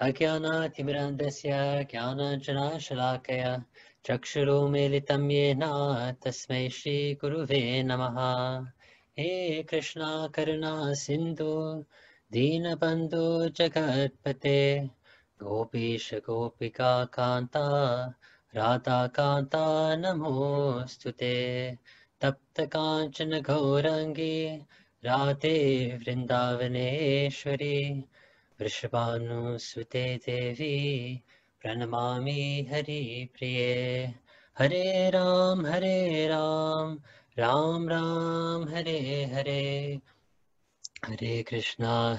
Ajnana-timirandasya jnana-jana-shalakaya Chakshuru-militam yena tasmai Shri Guruve Namaha. He Krishna Karuna Sindhu Deenabandhu Jagatpate Gopisha Gopika Kanta Radha Kanta Namostute Tapta Kanchana Gaurangi Radhe Vrindavaneshwari Vrishabhanusute Devi Pranamami Hari Priye Hare Ram Ram Ram Hare Hare Hare Krishna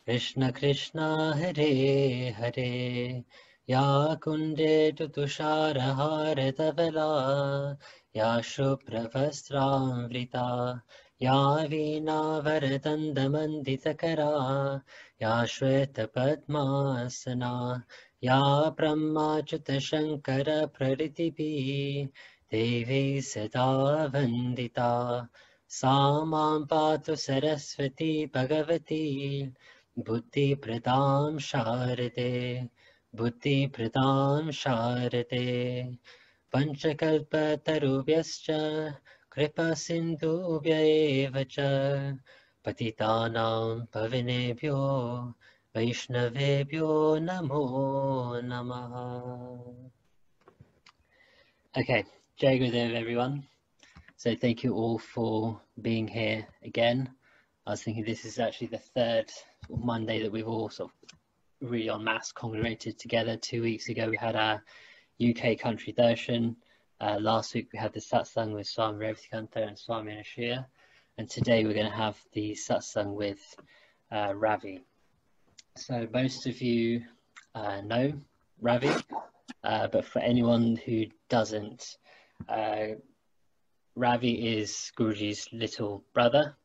Krishna Krishna Hare Hare Ya Kunde Tutushara Haratavela Ya Shupravastramvrita Ya Veena Varadandamandita Ya Shweta Padmasana Ya Brahmachuta Shankara Praditipi Devi Sada Vandita Samam Patu Saraswati Bhagavati Buddhi Pradam Sharade Buddhi Pradam Sharade Panchakalpa Tarubhyascha Kripa Sindhubhya eva cha Patitanam Pavinebhyo Vaishnavebhyo Namo Namaha. Okay, Jai Gurudev everyone. So thank you all for being here again. I was thinking this is actually the third Monday that we've all sort of really en masse congregated together. 2 weeks ago we had our UK country darshan. Last week we had the satsang with Swami Ravi and Swami Vishwananda, and today we're going to have the satsang with Ravi. So most of you know Ravi, but for anyone who doesn't, Ravi is Guruji's little brother.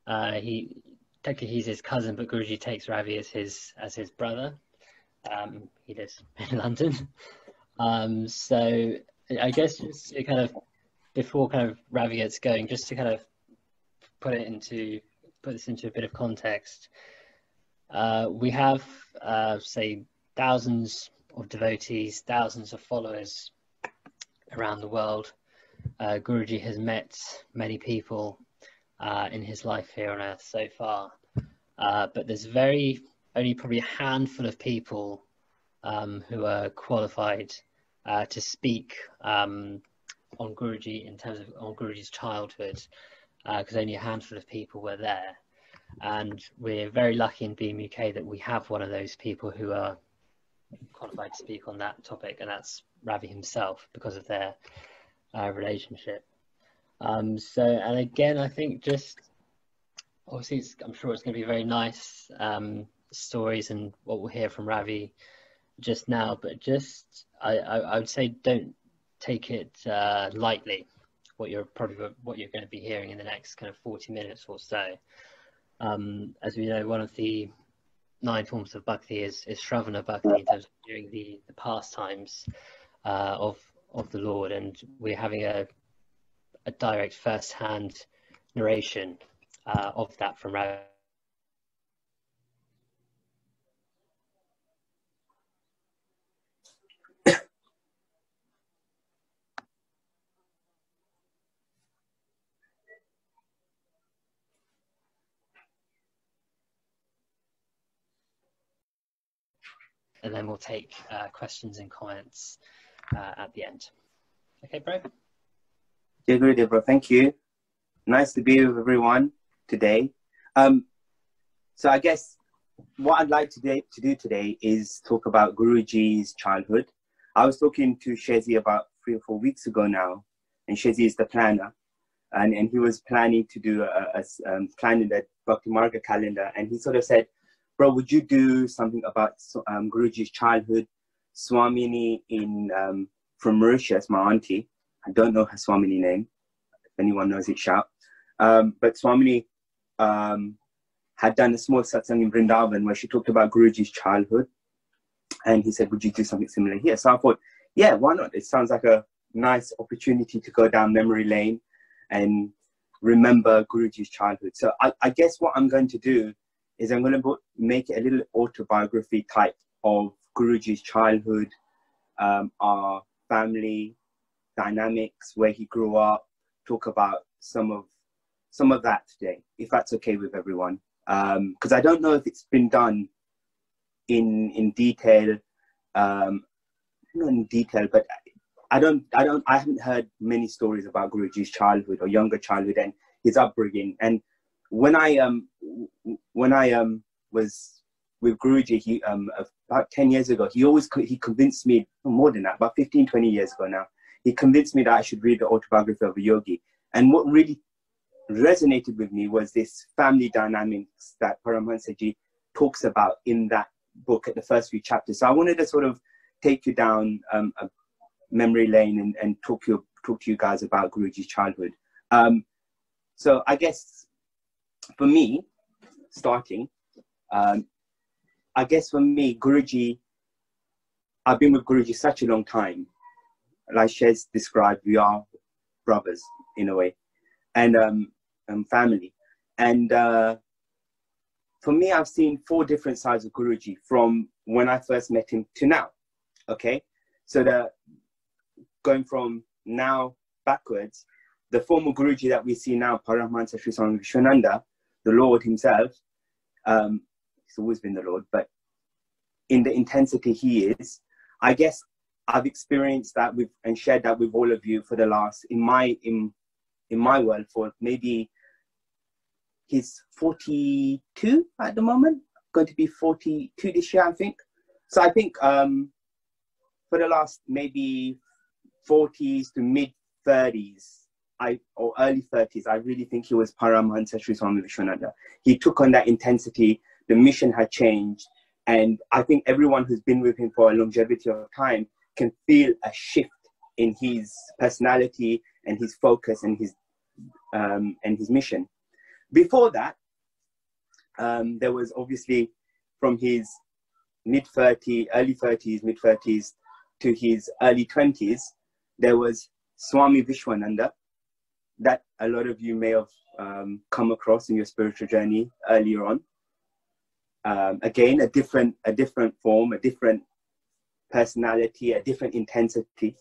Technically he's his cousin, but Guruji takes Ravi as his brother. He lives in London. So I guess just to kind of, before kind of Ravi gets going, just to kind of put this into a bit of context. We have say thousands of devotees, thousands of followers around the world. Guruji has met many people in his life here on earth so far, but there's only probably a handful of people who are qualified to speak on Guruji in terms of on Guruji's childhood, because only a handful of people were there, and we're very lucky in BMUK that we have one of those people who are qualified to speak on that topic, and that's Ravi himself, because of their relationship. So, and again, I think just obviously I'm sure it's going to be very nice stories and what we'll hear from Ravi just now, but just I would say don't take it lightly what you're going to be hearing in the next kind of 40 minutes or so. As we know, one of the 9 forms of bhakti is Shravana bhakti, in terms of hearing the pastimes of the Lord, and we're having a direct first-hand narration of that from Ravi. And then we'll take questions and comments at the end. Okay, bro? Yeah, good, bro. Thank you. Nice to be with everyone today. So I guess what I'd like to do today is talk about Guruji's childhood. I was talking to Shezi about 3 or 4 weeks ago now, and Shezi is the planner, and he was planning to do planning the Bhakti Marga calendar, and he sort of said, bro, would you do something about Guruji's childhood? Swamini from Mauritius, my auntie, I don't know her Swamini name. If anyone knows it, shout. But Swamini had done a small satsang in Vrindavan where she talked about Guruji's childhood. And he said, would you do something similar here? So I thought, yeah, why not? It sounds like a nice opportunity to go down memory lane. and, and remember Guruji's childhood. So I guess what I'm going to do is I'm going to make it a little autobiography type of Guruji's childhood, our family dynamics, where he grew up, talk about some of that today, if that's okay with everyone. Because I don't know if it's been done in detail, not in detail, but I haven't heard many stories about Guruji's childhood or younger childhood and his upbringing. And when I was with Guruji, he about 10 years ago, he convinced me, more than that, about 15, 20 years ago now, he convinced me that I should read the autobiography of a yogi. And what really resonated with me was this family dynamics that Paramahamsa Ji talks about in that book at the first few chapters. So I wanted to sort of take you down a memory lane and talk to you guys about Guruji's childhood. So I guess for me, starting, I guess for me, Guruji, I've been with Guruji such a long time. Like Shez described, we are brothers in a way, and family. And for me, I've seen 4 different sides of Guruji from when I first met him to now. Okay, so going from now backwards, the former Guruji that we see now, Paramahamsa Sri Swami Vishwananda, the Lord himself, he's always been the Lord, but in the intensity he is, I guess I've experienced that and shared that with all of you for the last, in my world, for maybe, he's 42 at the moment, going to be 42 this year, I think. So I think for the last maybe 40s to mid 30s, or early 30s, I really think he was Paramahamsa Sri Swami Vishwananda. He took on that intensity, the mission had changed, and I think everyone who's been with him for a longevity of time can feel a shift in his personality and his focus and his mission. Before that, there was obviously from his early 30s, mid 30s to his early 20s, there was Swami Vishwananda, that a lot of you may have come across in your spiritual journey earlier on. Again, a different form, a different personality, a different intensity.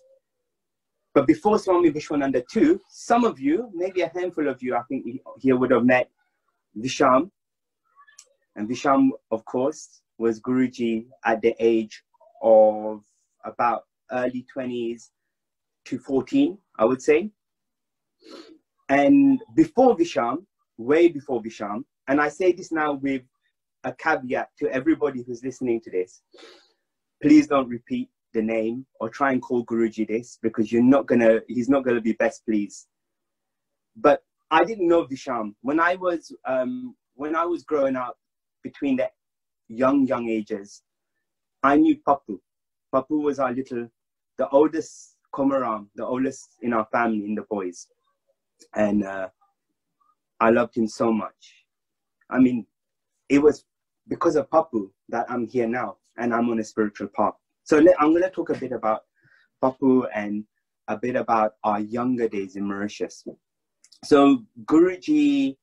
But before Swami Vishwananda too, some of you, maybe a handful of you, I think here would have met Visham. And Visham, of course, was Guruji at the age of about early 20s to 14, I would say. And before Visham, way before Visham, and I say this now with a caveat to everybody who's listening to this, please don't repeat the name or try and call Guruji this, because he's not gonna be best pleased. But I didn't know Visham when I was growing up, between the young ages. I knew Papu. Papu was the oldest Komaram, the oldest in our family, in the boys, and I loved him so much. I mean, it was because of Papu that I'm here now and I'm on a spiritual path. So I'm going to talk a bit about Papu and a bit about our younger days in Mauritius. So Guruji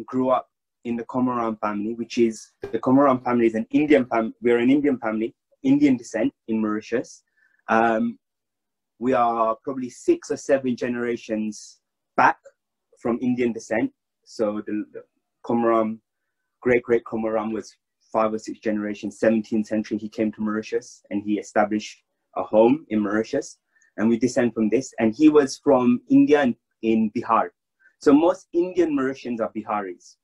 grew up in the Komaram family, the Komaram family is an Indian family. We're an Indian family, Indian descent in Mauritius. We are probably 6 or 7 generations back from Indian descent. So the Komaram, great Komaram was 5 or 6 generations, 17th century, he came to Mauritius and he established a home in Mauritius. And we descend from this. And he was from India in Bihar. So most Indian Mauritians are Biharis.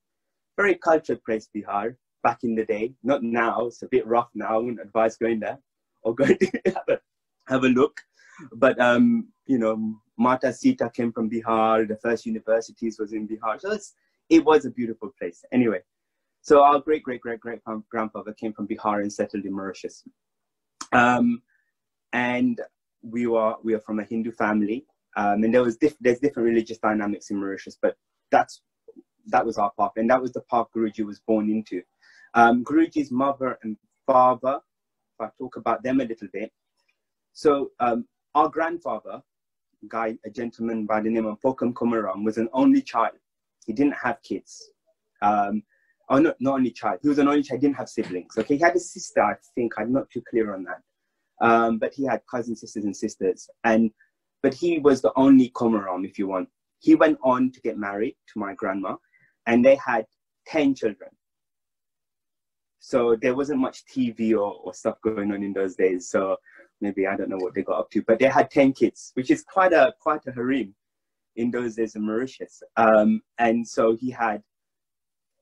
Very cultured place, Bihar, back in the day. Not now, it's a bit rough now. I wouldn't advise going there or going to have a look. But, you know, Mata Sita came from Bihar. The first universities was in Bihar. So it was a beautiful place. Anyway, so our great-great-great-great-grandfather came from Bihar and settled in Mauritius. And we are from a Hindu family. And there's different religious dynamics in Mauritius, but that was our path, and that was the path Guruji was born into. Guruji's mother and father, if I talk about them a little bit. So our grandfather, a gentleman by the name of Pokam Komaram, was an only child. He didn't have kids. Oh, no, not only child. He was an only child, didn't have siblings. Okay, he had a sister, I think. I'm not too clear on that. But he had cousins, sisters, and sisters. But he was the only Komaram, if you want. He went on to get married to my grandma, and they had 10 children. So there wasn't much TV or stuff going on in those days. So maybe I don't know what they got up to, but they had 10 kids, which is quite a harem in those days in Mauritius. And so he had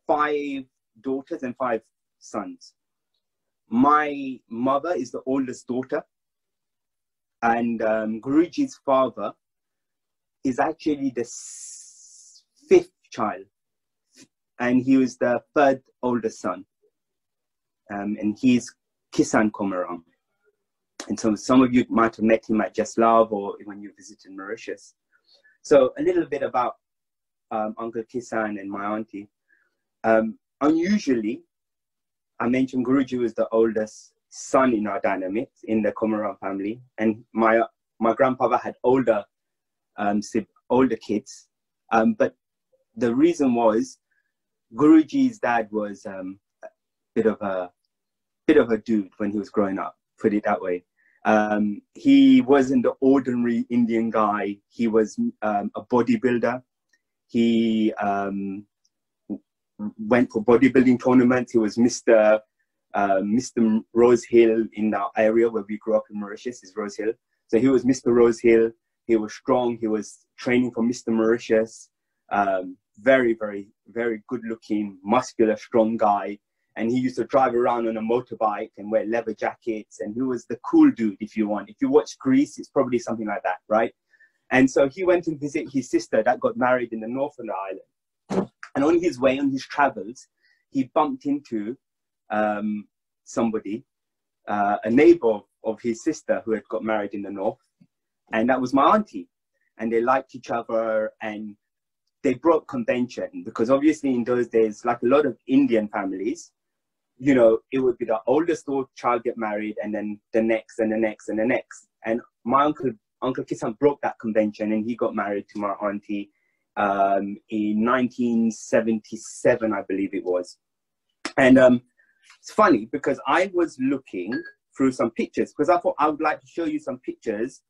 5 daughters and 5 sons. My mother is the oldest daughter, and Guruji's father is actually the 5th child, and he was the 3rd oldest son. And he's Kisan Komaram. And so some of you might have met him at Jaslav or when you visited Mauritius. So a little bit about Uncle Kisan and my auntie. Unusually, I mentioned Guruji was the oldest son in our dynamics in the Komaram family. And my grandfather had older kids. But the reason was Guruji's dad was bit of a dude when he was growing up, put it that way. He wasn't the ordinary Indian guy. He was a bodybuilder. He went for bodybuilding tournaments. He was Mr. Rose Hill in our area where we grew up in Mauritius, is Rose Hill. So he was Mr. Rose Hill. He was strong. He was training for Mr. Mauritius. Very, very, very good looking, muscular, strong guy. And he used to drive around on a motorbike and wear leather jackets. And he was the cool dude, if you want. If you watch Grease, it's probably something like that, right? And so he went to visit his sister that got married in the north of the island. And on his way, on his travels, he bumped into somebody, a neighbor of his sister who had got married in the north. And that was my auntie. And they liked each other, and they broke convention, because obviously in those days, like a lot of Indian families, you know, it would be the oldest child get married, and then the next and the next and the next. And my Uncle Kisan broke that convention, and he got married to my auntie in 1977, I believe it was. And it's funny because I was looking through some pictures, because I thought I would like to show you some pictures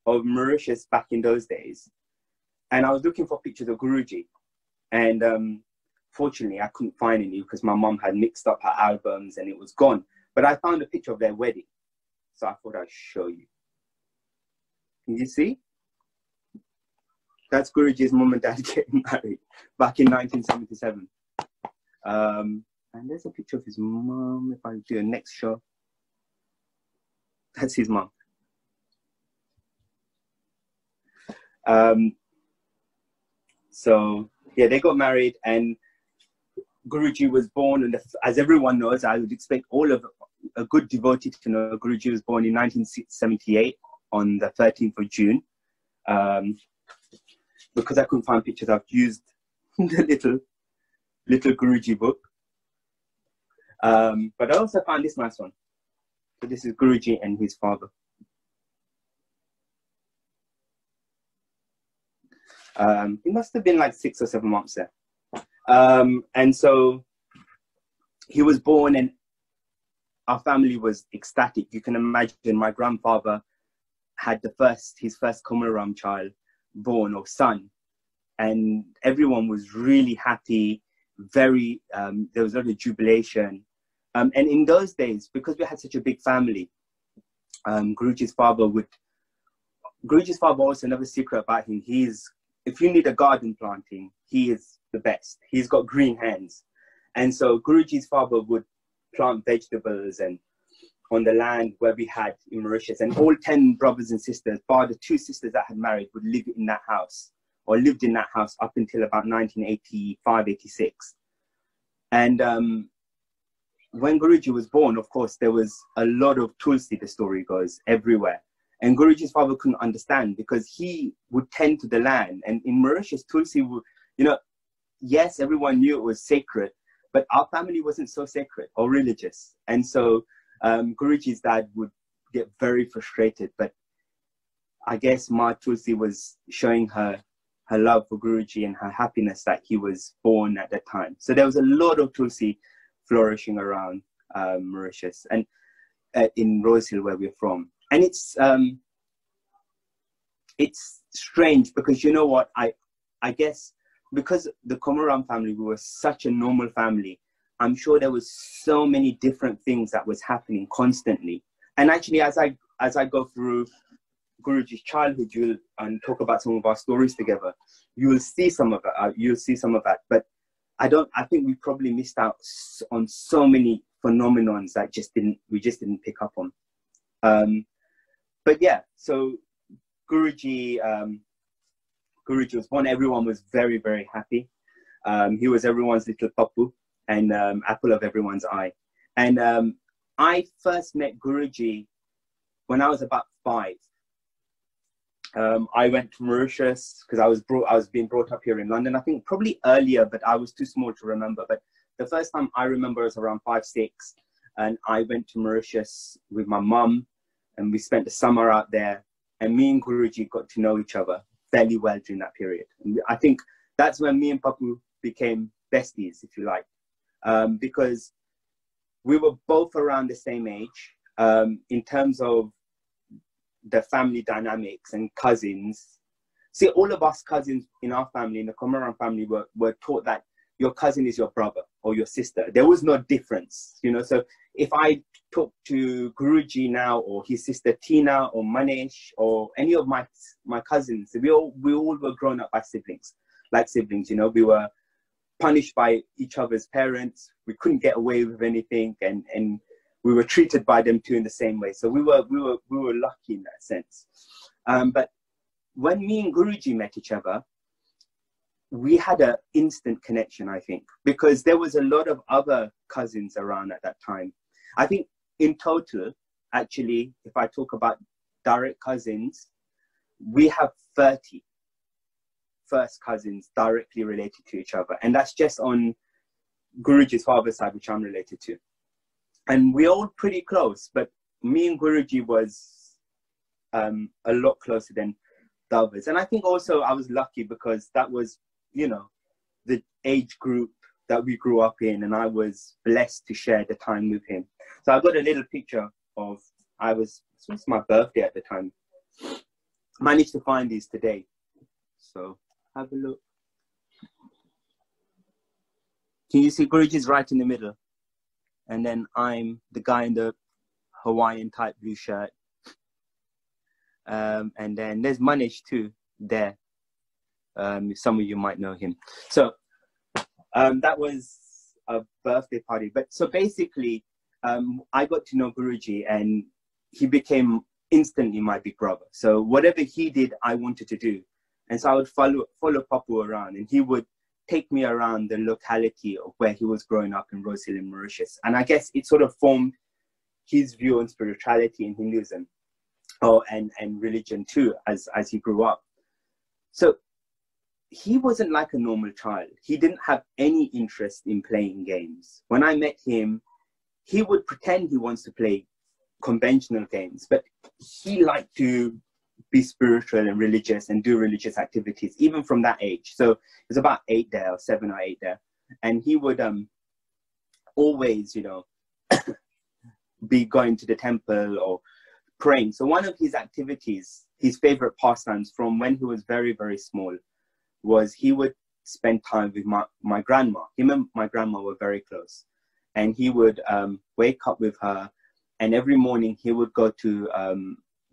of Mauritius back in those days. And I was looking for pictures of Guruji. And fortunately, I couldn't find any because my mom had mixed up her albums and it was gone. But I found a picture of their wedding. So I thought I'd show you. Can you see? That's Guruji's mom and dad getting married back in 1977. And there's a picture of his mom. If I do a next shot, that's his mom. So yeah, they got married, and Guruji was born, and as everyone knows, I would expect all of a good devotee to know, Guruji was born in 1978 on the 13th of June. Because I couldn't find pictures, I've used the little Guruji book. But I also found this nice one. So this is Guruji and his father. He must have been like 6 or 7 months there. And so he was born, and our family was ecstatic. You can imagine my grandfather had his first Komaram child born, or son. And everyone was really happy. There was a lot of jubilation. And in those days, because we had such a big family, Guruji's father also, another secret about him, if you need a garden planting, he is the best. He's got green hands. And so Guruji's father would plant vegetables and on the land where we had in Mauritius. And all 10 brothers and sisters, bar the 2 sisters that had married, would live in that house, or lived in that house up until about 1985, 86. And when Guruji was born, of course, there was a lot of tulsi, the story goes, everywhere. And Guruji's father couldn't understand, because he would tend to the land. And in Mauritius, tulsi, yes, everyone knew it was sacred, but our family wasn't so sacred or religious. And so Guruji's dad would get very frustrated. But I guess Ma Tulsi was showing her her love for Guruji and her happiness that he was born at that time. So there was a lot of Tulsi flourishing around Mauritius and in Rose Hill, where we're from. And it's strange because, you know what, I guess because the Komaram family, we were such a normal family, I'm sure there was so many different things that was happening constantly. And actually, as I go through Guruji's childhood, and talk about some of our stories together, you will see some of that. You'll see some of that. But I think we probably missed out on so many phenomenons that we just didn't pick up on. But yeah, so Guruji was born. Everyone was very, very happy. He was everyone's little papu and apple of everyone's eye. And I first met Guruji when I was about 5. I went to Mauritius because I was being brought up here in London. I think probably earlier, but I was too small to remember. But the first time I remember was around 5, 6, and I went to Mauritius with my mum, and we spent the summer out there. And me and Guruji got to know each other fairly well during that period. And I think that's when me and Papu became besties, if you like, because we were both around the same age in terms of the family dynamics and cousins. See, all of us cousins in our family, in the Komaram family, were taught that your cousin is your brother or your sister. There was no difference, you know. So if I talk to Guruji now, or his sister Tina, or Manish, or any of my cousins, we all were grown up by siblings, like siblings, you know. We were punished by each other's parents. We couldn't get away with anything, and we were treated by them too in the same way. So we were lucky in that sense. But when me and Guruji met each other, we had an instant connection, I think, because there was a lot of other cousins around at that time. I think in total, actually, if I talk about direct cousins, we have 30 first cousins directly related to each other. And that's just on Guruji's father's side, which I'm related to. And we're all pretty close, but me and Guruji was a lot closer than the others. And I think also I was lucky because that was, you know, the age group that we grew up in, and I was blessed to share the time with him. So I got a little picture of, it was my birthday at the time. Managed to find these today. So have a look. Can you see Guruji's right in the middle? And then I'm the guy in the Hawaiian type blue shirt. And then there's Manish too there. Some of you might know him. So that was a birthday party. But so basically, I got to know Guruji, and he became instantly my big brother. So whatever he did, I wanted to do. And so I would follow Papu around, and he would take me around the locality of where he was growing up in Rose Hill in Mauritius. And I guess it sort of formed his view on spirituality and Hinduism, and religion too, as he grew up. So he wasn't like a normal child. He didn't have any interest in playing games. When I met him, he would pretend he wants to play conventional games, but he liked to be spiritual and religious and do religious activities, even from that age. So it was about 8 there, or 7 or 8 there. And he would always, you know, be going to the temple or praying. So one of his activities, his favorite pastimes from when he was very, very small, was he would spend time with my grandma. Him and my grandma were very close. And he would wake up with her, and every morning he would go to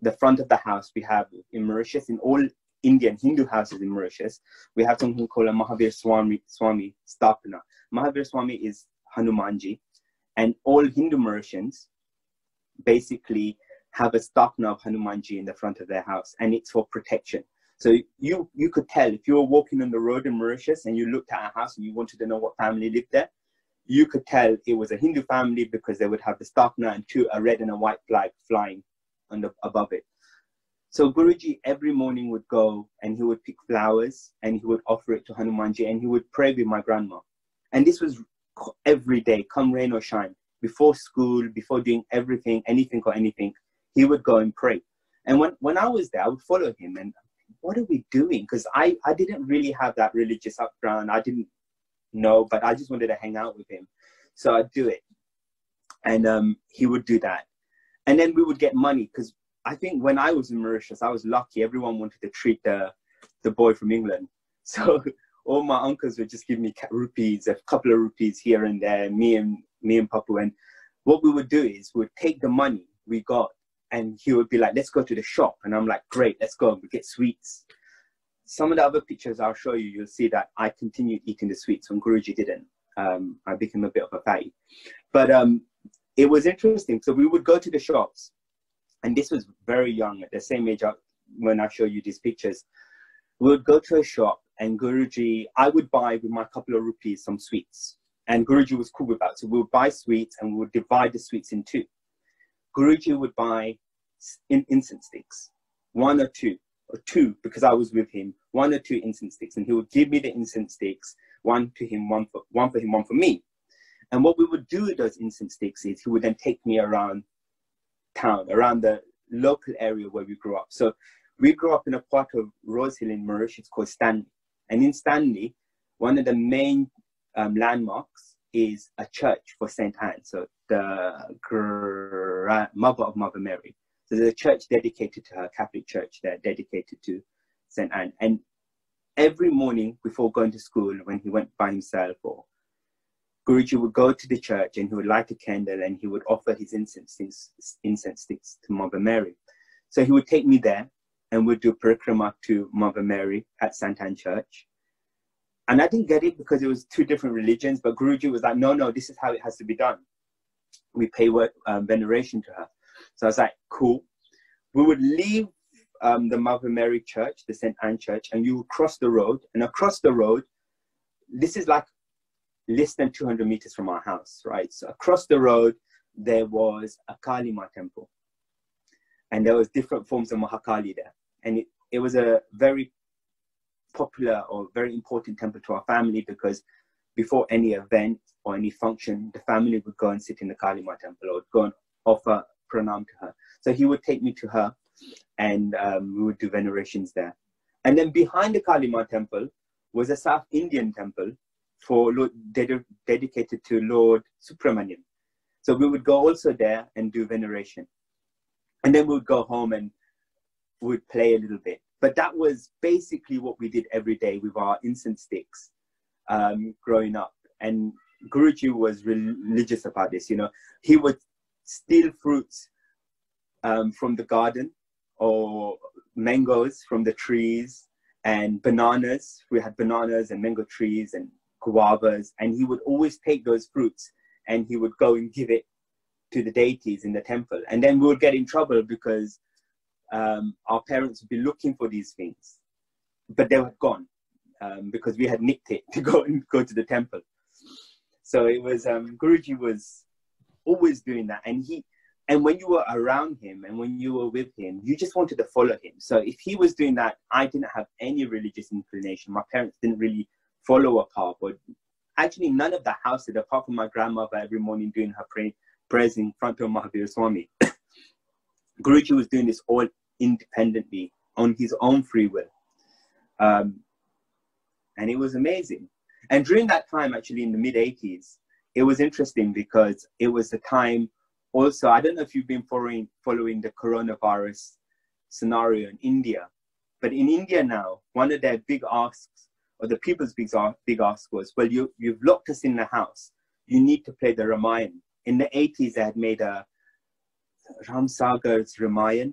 the front of the house. We have in Mauritius, in all Indian Hindu houses in Mauritius, we have something called a Mahavir Swami Stapana. Mahavir Swami is Hanumanji, and all Hindu Mauritians basically have a Stapana of Hanumanji in the front of their house, and it's for protection. So you could tell if you were walking on the road in Mauritius and you looked at a house and you wanted to know what family lived there, you could tell it was a Hindu family because they would have the Stapana and a red and a white flag flying above it. So Guruji every morning would go and he would pick flowers and he would offer it to Hanumanji, and he would pray with my grandma. And this was every day, come rain or shine, before school, before doing anything, he would go and pray. And when I was there, I would follow him, and what are we doing? Because I didn't really have that religious background. I didn't know, but I just wanted to hang out with him. So I'd do it. And he would do that. And then we would get money, because I think when I was in Mauritius, I was lucky. Everyone wanted to treat the boy from England. So all my uncles would just give me rupees, a couple of rupees here and there, me and Papu. And what we would do is we would take the money we got, and he would be like, let's go to the shop. And I'm like, great, let's go. We get sweets. Some of the other pictures I'll show you, you'll see that I continued eating the sweets when Guruji didn't. I became a bit of a fatty. But it was interesting. So we would go to the shops, and this was very young, at the same age when I show you these pictures. We would go to a shop, and Guruji, I would buy with my couple of rupees some sweets. And Guruji was cool with that. So we would buy sweets, and we would divide the sweets in two. Guruji would buy incense sticks, one or two, because I was with him, one or two incense sticks. And he would give me the incense sticks, one to him, one for him, one for me. And what we would do with those incense sticks is he would then take me around town, around the local area where we grew up. So we grew up in a part of Rose Hill in Mauritius called Stanley. And in Stanley, one of the main landmarks is a church for St. Anne, so the mother of Mother Mary. So there's a church dedicated to her, Catholic church there, dedicated to St. Anne. And every morning before going to school, when he went by himself, or Guruji would go to the church and he would light a candle and he would offer his incense sticks to Mother Mary. So he would take me there and we'd do parikrama to Mother Mary at St. Anne Church. And I didn't get it because it was two different religions, but Guruji was like, no, this is how it has to be done. We pay veneration to her. So I was like, cool. We would leave the Mother Mary Church, the St. Anne Church, and you would cross the road. And across the road, this is like less than 200 meters from our house, right? So across the road, there was a Kali Ma temple. And there was different forms of Mahakali there. And it was a very popular or very important temple to our family, because before any event or any function, the family would go and sit in the Kali Ma temple or go and offer pranam to her. So he would take me to her, and we would do venerations there. And then behind the Kali Ma temple was a South Indian temple for dedicated to Lord Subramanian. So we would go also there and do veneration. And then we would go home and we would play a little bit. But that was basically what we did every day with our incense sticks growing up. And Guruji was religious about this, you know. He would steal fruits from the garden, or mangoes from the trees, and bananas. We had bananas and mango trees and guavas, and he would always take those fruits and he would go and give it to the deities in the temple. And then we would get in trouble because our parents would be looking for these things, but they were gone because we had nicked it to go to the temple. So it was Guruji was always doing that, and when you were around him and when you were with him, you just wanted to follow him. So if he was doing that, I didn't have any religious inclination. My parents didn't really follow a path, or actually none of the house did, apart from my grandmother every morning doing her prayers in front of Mahavir Swami. Guruji was doing this all independently on his own free will. And it was amazing. And during that time, actually in the mid-80s, it was interesting because it was the time also, I don't know if you've been following the coronavirus scenario in India, but in India now, one of their big asks, or the people's big ask was, well, you've locked us in the house. You need to play the Ramayana. In the 80s, they had made a Ram Sagar's Ramayana.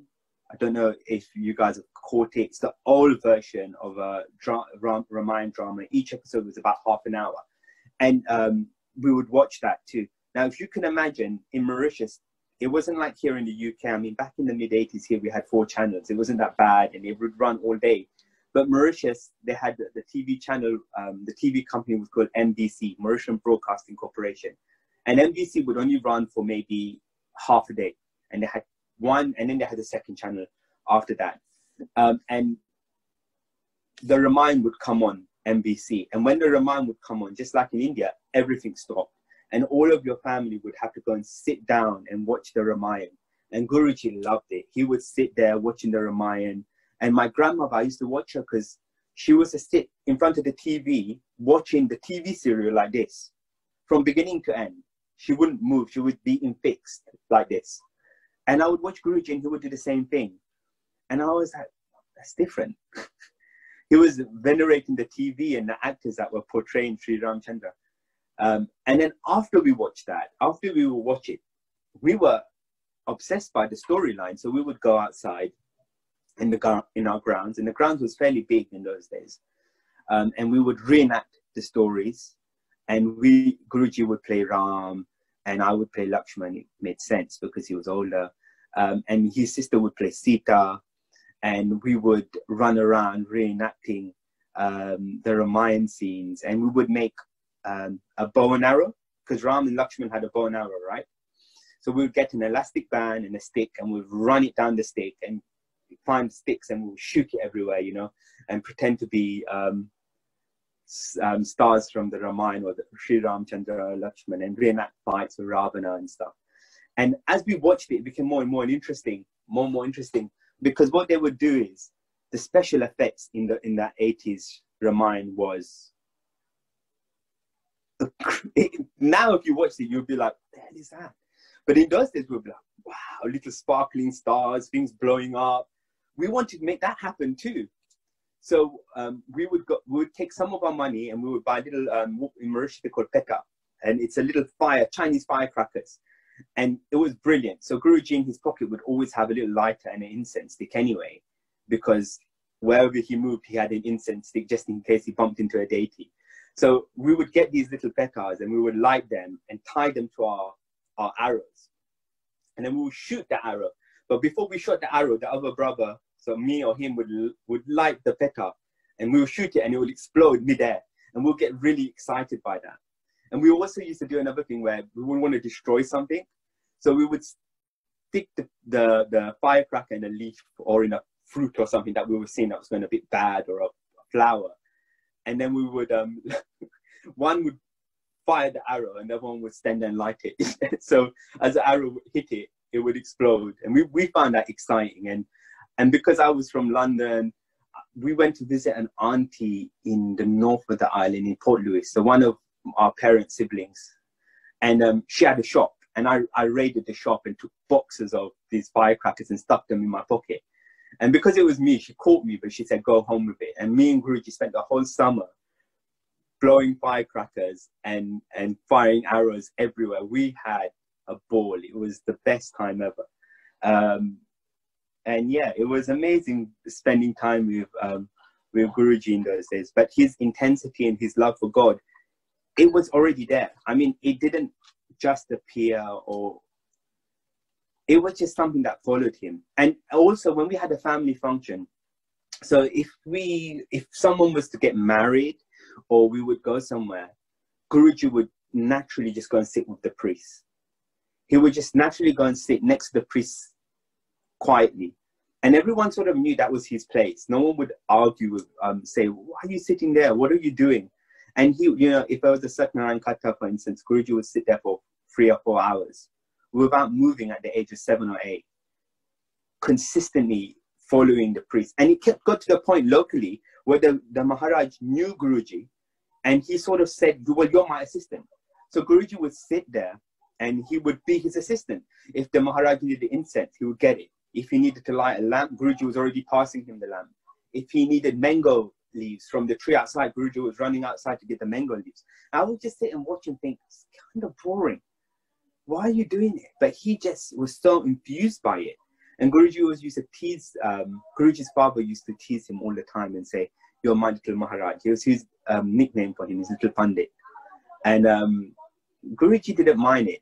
I don't know if you guys have caught it. It's the old version of a Ramayana drama. Each episode was about half an hour. And we would watch that too. Now, if you can imagine, in Mauritius, it wasn't like here in the UK. I mean, back in the mid-80s here, we had 4 channels. It wasn't that bad, and it would run all day. But Mauritius, they had the TV channel, the TV company was called MBC, Mauritian Broadcasting Corporation. And MBC would only run for maybe half a day. And they had one, and then they had a second channel after that. And the Ramayana would come on MBC. And when the Ramayana would come on, just like in India, everything stopped. And all of your family would have to go and sit down and watch the Ramayana. And Guruji loved it. He would sit there watching the Ramayana, And my grandmother, I used to watch her because she was to sit in front of the TV watching the TV serial like this from beginning to end. She wouldn't move. She would be fixed like this. And I would watch Guruji and he would do the same thing. And I was like, that's different. He was venerating the TV and the actors that were portraying Sri Ramchandra. And then after we watched that, after we would watch it, we were obsessed by the storyline. So we would go outside in our grounds, and the grounds was fairly big in those days. And we would reenact the stories, and Guruji would play Ram, and I would play Lakshman. It made sense because he was older. And his sister would play Sita, and we would run around reenacting the Ramayana scenes, and we would make a bow and arrow, because Ram and Lakshman had a bow and arrow, right? So we would get an elastic band and a stick, and we'd run it down the stick and find sticks, and we'll shoot it everywhere, you know, and pretend to be stars from the Ramayana or the Sri Ramchandra, Lakshman, and reenact fights with Ravana and stuff. And as we watched it, it became more and more interesting, because what they would do is the special effects in that 80s Ramayana was now if you watch it, you'll be like, what the hell is that? But in those days, we'll be like, wow, little sparkling stars, things blowing up. We wanted to make that happen too. So we would take some of our money and we would buy little in Mauritius they call peka, and it's a little Chinese firecrackers, and it was brilliant. So Guruji in his pocket would always have a little lighter and an incense stick anyway, because wherever he moved, he had an incense stick just in case he bumped into a deity. So we would get these little pekas and we would light them and tie them to our arrows, and then we would shoot the arrow. But before we shot the arrow, the other brother, so me or him, would light the peka, and we would shoot it and it would explode midair, and we'll get really excited by that. And we also used to do another thing where we would want to destroy something, so we would stick the firecracker in a leaf or in a fruit or something that we were seeing that was going a bit bad, or a flower, and then we would one would fire the arrow and the other one would stand there and light it. So as the arrow would hit it, it would explode, and we found that exciting. And because I was from London, we went to visit an auntie in the north of the island in Port Louis, so one of our parents' siblings, and she had a shop, and I raided the shop and took boxes of these firecrackers and stuck them in my pocket. And because it was me, she caught me, but she said, go home with it. And me and Guruji spent the whole summer blowing firecrackers and firing arrows everywhere. We had a ball. It was the best time ever. And yeah, it was amazing spending time with Guruji in those days. But his intensity and his love for God, it was already there. I mean, it didn't just appear, or it was just something that followed him. And also when we had a family function, so if someone was to get married or we would go somewhere, Guruji would naturally just go and sit with the priest. He would just naturally go and sit next to the priest quietly. And everyone sort of knew that was his place. No one would argue with, say, why are you sitting there? What are you doing? And he, you know, if there was a Satnarayan Katha, for instance, Guruji would sit there for 3 or 4 hours without moving at the age of 7 or 8, consistently following the priest. And it got to the point locally where the Maharaj knew Guruji, and he sort of said, well, you're my assistant. So Guruji would sit there and he would be his assistant. If the Maharaj needed incense, he would get it. If he needed to light a lamp, Guruji was already passing him the lamp. If he needed mango leaves from the tree outside, Guruji was running outside to get the mango leaves. I would just sit and watch and think, it's kind of boring. Why are you doing it? But he just was so infused by it. And Guruji always used to tease, Guruji's father used to tease him all the time and say, you're my little Maharaj. It was his nickname for him, his little Pandit. And Guruji didn't mind it.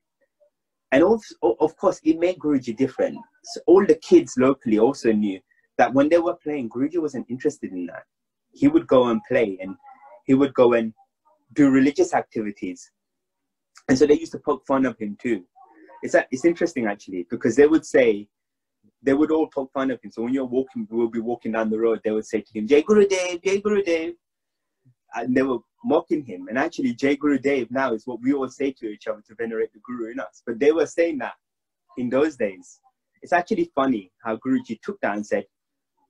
And also, of course, it made Guruji different. So all the kids locally also knew that when they were playing, Guruji wasn't interested in that. He would go and play, and he would go and do religious activities. And so they used to poke fun of him too. It's interesting actually, because they would all poke fun of him. So when you're walking, we'll be walking down the road, they would say to him, Jai Gurudev, Jai Gurudev. And they were mocking him. And actually, Jai Gurudev now is what we all say to each other to venerate the Guru in us. But they were saying that in those days. It's actually funny how Guruji took that and said,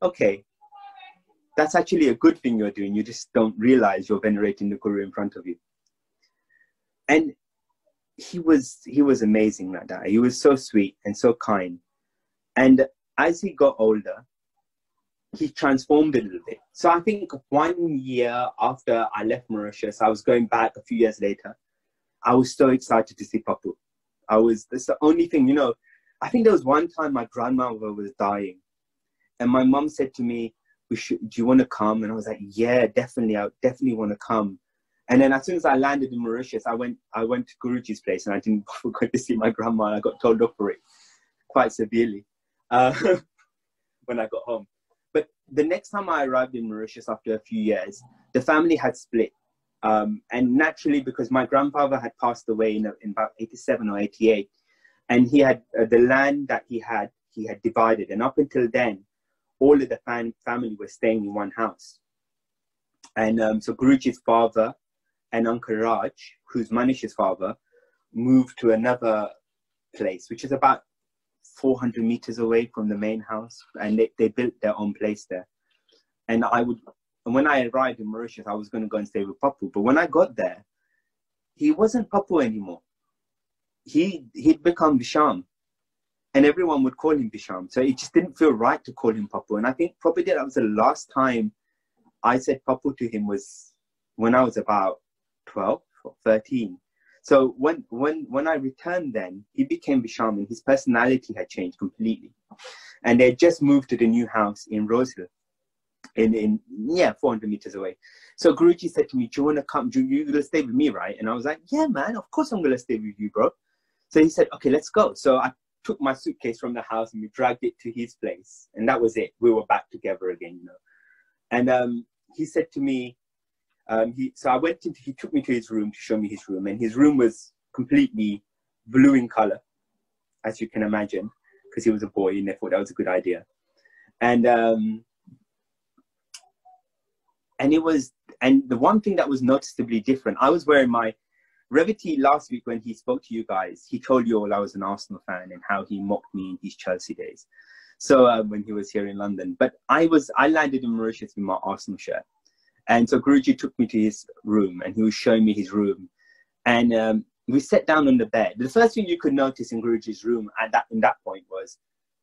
okay, that's actually a good thing you're doing. You just don't realize you're venerating the Guru in front of you. And he was amazing like that. He was so sweet and so kind. And as he got older, he transformed a little bit. So I think 1 year after I left Mauritius, I was going back a few years later. I was so excited to see Papu. That's the only thing, you know. I think there was one time my grandmother was dying, and my mum said to me, do you want to come? And I was like, yeah, definitely. I definitely want to come. And then as soon as I landed in Mauritius, I went to Guruji's place, and I didn't go to see my grandma. And I got told off for it quite severely when I got home. But the next time I arrived in Mauritius after a few years, the family had split. And naturally, because my grandfather had passed away in about 87 or 88, and he had the land that he had divided. And up until then, all of the family were staying in one house. And so Guruji's father and Uncle Raj, who's Manish's father, moved to another place, which is about 400 meters away from the main house. And they built their own place there. And when I arrived in Mauritius, I was going to go and stay with Papu. But when I got there, he wasn't Papu anymore. He'd become Bisham. And everyone would call him Bisham. So it just didn't feel right to call him Papu. And I think probably that was the last time I said Papu to him was when I was about 12 or 13. So when I returned then, he became Bisham, and his personality had changed completely. And they had just moved to the new house in Rosehill. 400 meters away. So Guruji said to me, do you want to come? You're going to stay with me, right? And I was like, yeah, man, of course I'm going to stay with you, bro. So he said, okay, let's go. So I took my suitcase from the house and we dragged it to his place. And that was it. We were back together again, you know. And he said to me, he took me to his room to show me his room. And his room was completely blue in color, as you can imagine, because he was a boy and they thought that was a good idea. And the one thing that was noticeably different, I was wearing my Ravi last week when he spoke to you guys. He told you all I was an Arsenal fan and how he mocked me in his Chelsea days. So when he was here in London, but I landed in Mauritius with my Arsenal shirt. And so Guruji took me to his room and he was showing me his room. And we sat down on the bed. The first thing you could notice in Guruji's room in that point was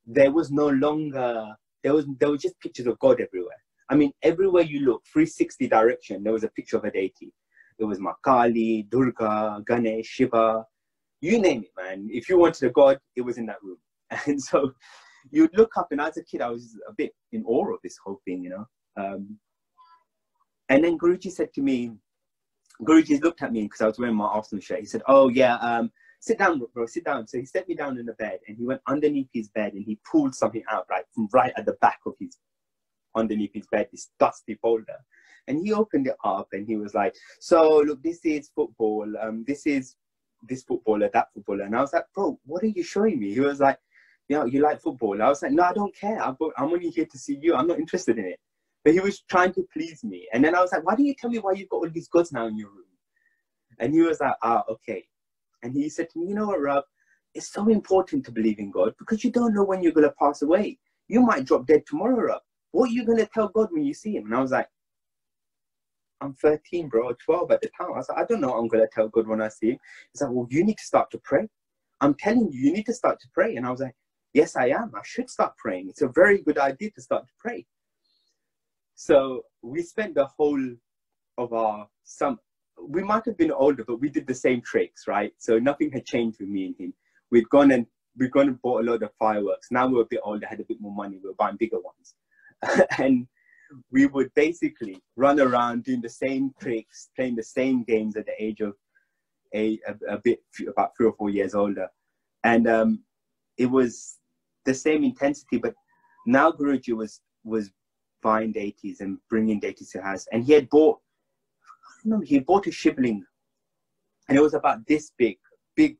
there were just pictures of God everywhere. I mean, everywhere you look, 360 direction, there was a picture of a deity. It was Makali, Durga, Ganesh, Shiva, you name it, man. If you wanted a god, it was in that room. And so you'd look up, and as a kid, I was a bit in awe of this whole thing, you know. And then Guruji said to me, Guruji looked at me because I was wearing my Arsenal shirt. He said, oh, yeah, sit down, bro, sit down. So he set me down in the bed, and he went underneath his bed, and he pulled something out right at the back of underneath his bed, this dusty folder. And he opened it up and he was like, so look, this is football. This is this footballer, that footballer. And I was like, bro, what are you showing me? He was like, you like football? I was like, no, I don't care. I'm only here to see you. I'm not interested in it. But he was trying to please me. And then I was like, why don't you tell me why you've got all these gods now in your room? And he was like, okay. And he said to me, you know what, Rob? It's so important to believe in God because you don't know when you're going to pass away. You might drop dead tomorrow, Rob. What are you going to tell God when you see him? And I was like, I'm 13, bro, 12 at the time. I was like, I don't know what I'm going to tell God when I see him. He's like, well, you need to start to pray. I'm telling you, you need to start to pray. And I was like, yes, I am. I should start praying. It's a very good idea to start to pray. So we spent the whole of we might have been older, but we did the same tricks, right? So nothing had changed with me and him. We'd gone and bought a load of fireworks. Now we were a bit older, had a bit more money. We were buying bigger ones. And we would basically run around doing the same tricks, playing the same games at the age of about 3 or 4 years older. And it was the same intensity, but now Guruji was buying deities and bringing deities to house. And he had bought, he bought a shivling, and it was about this big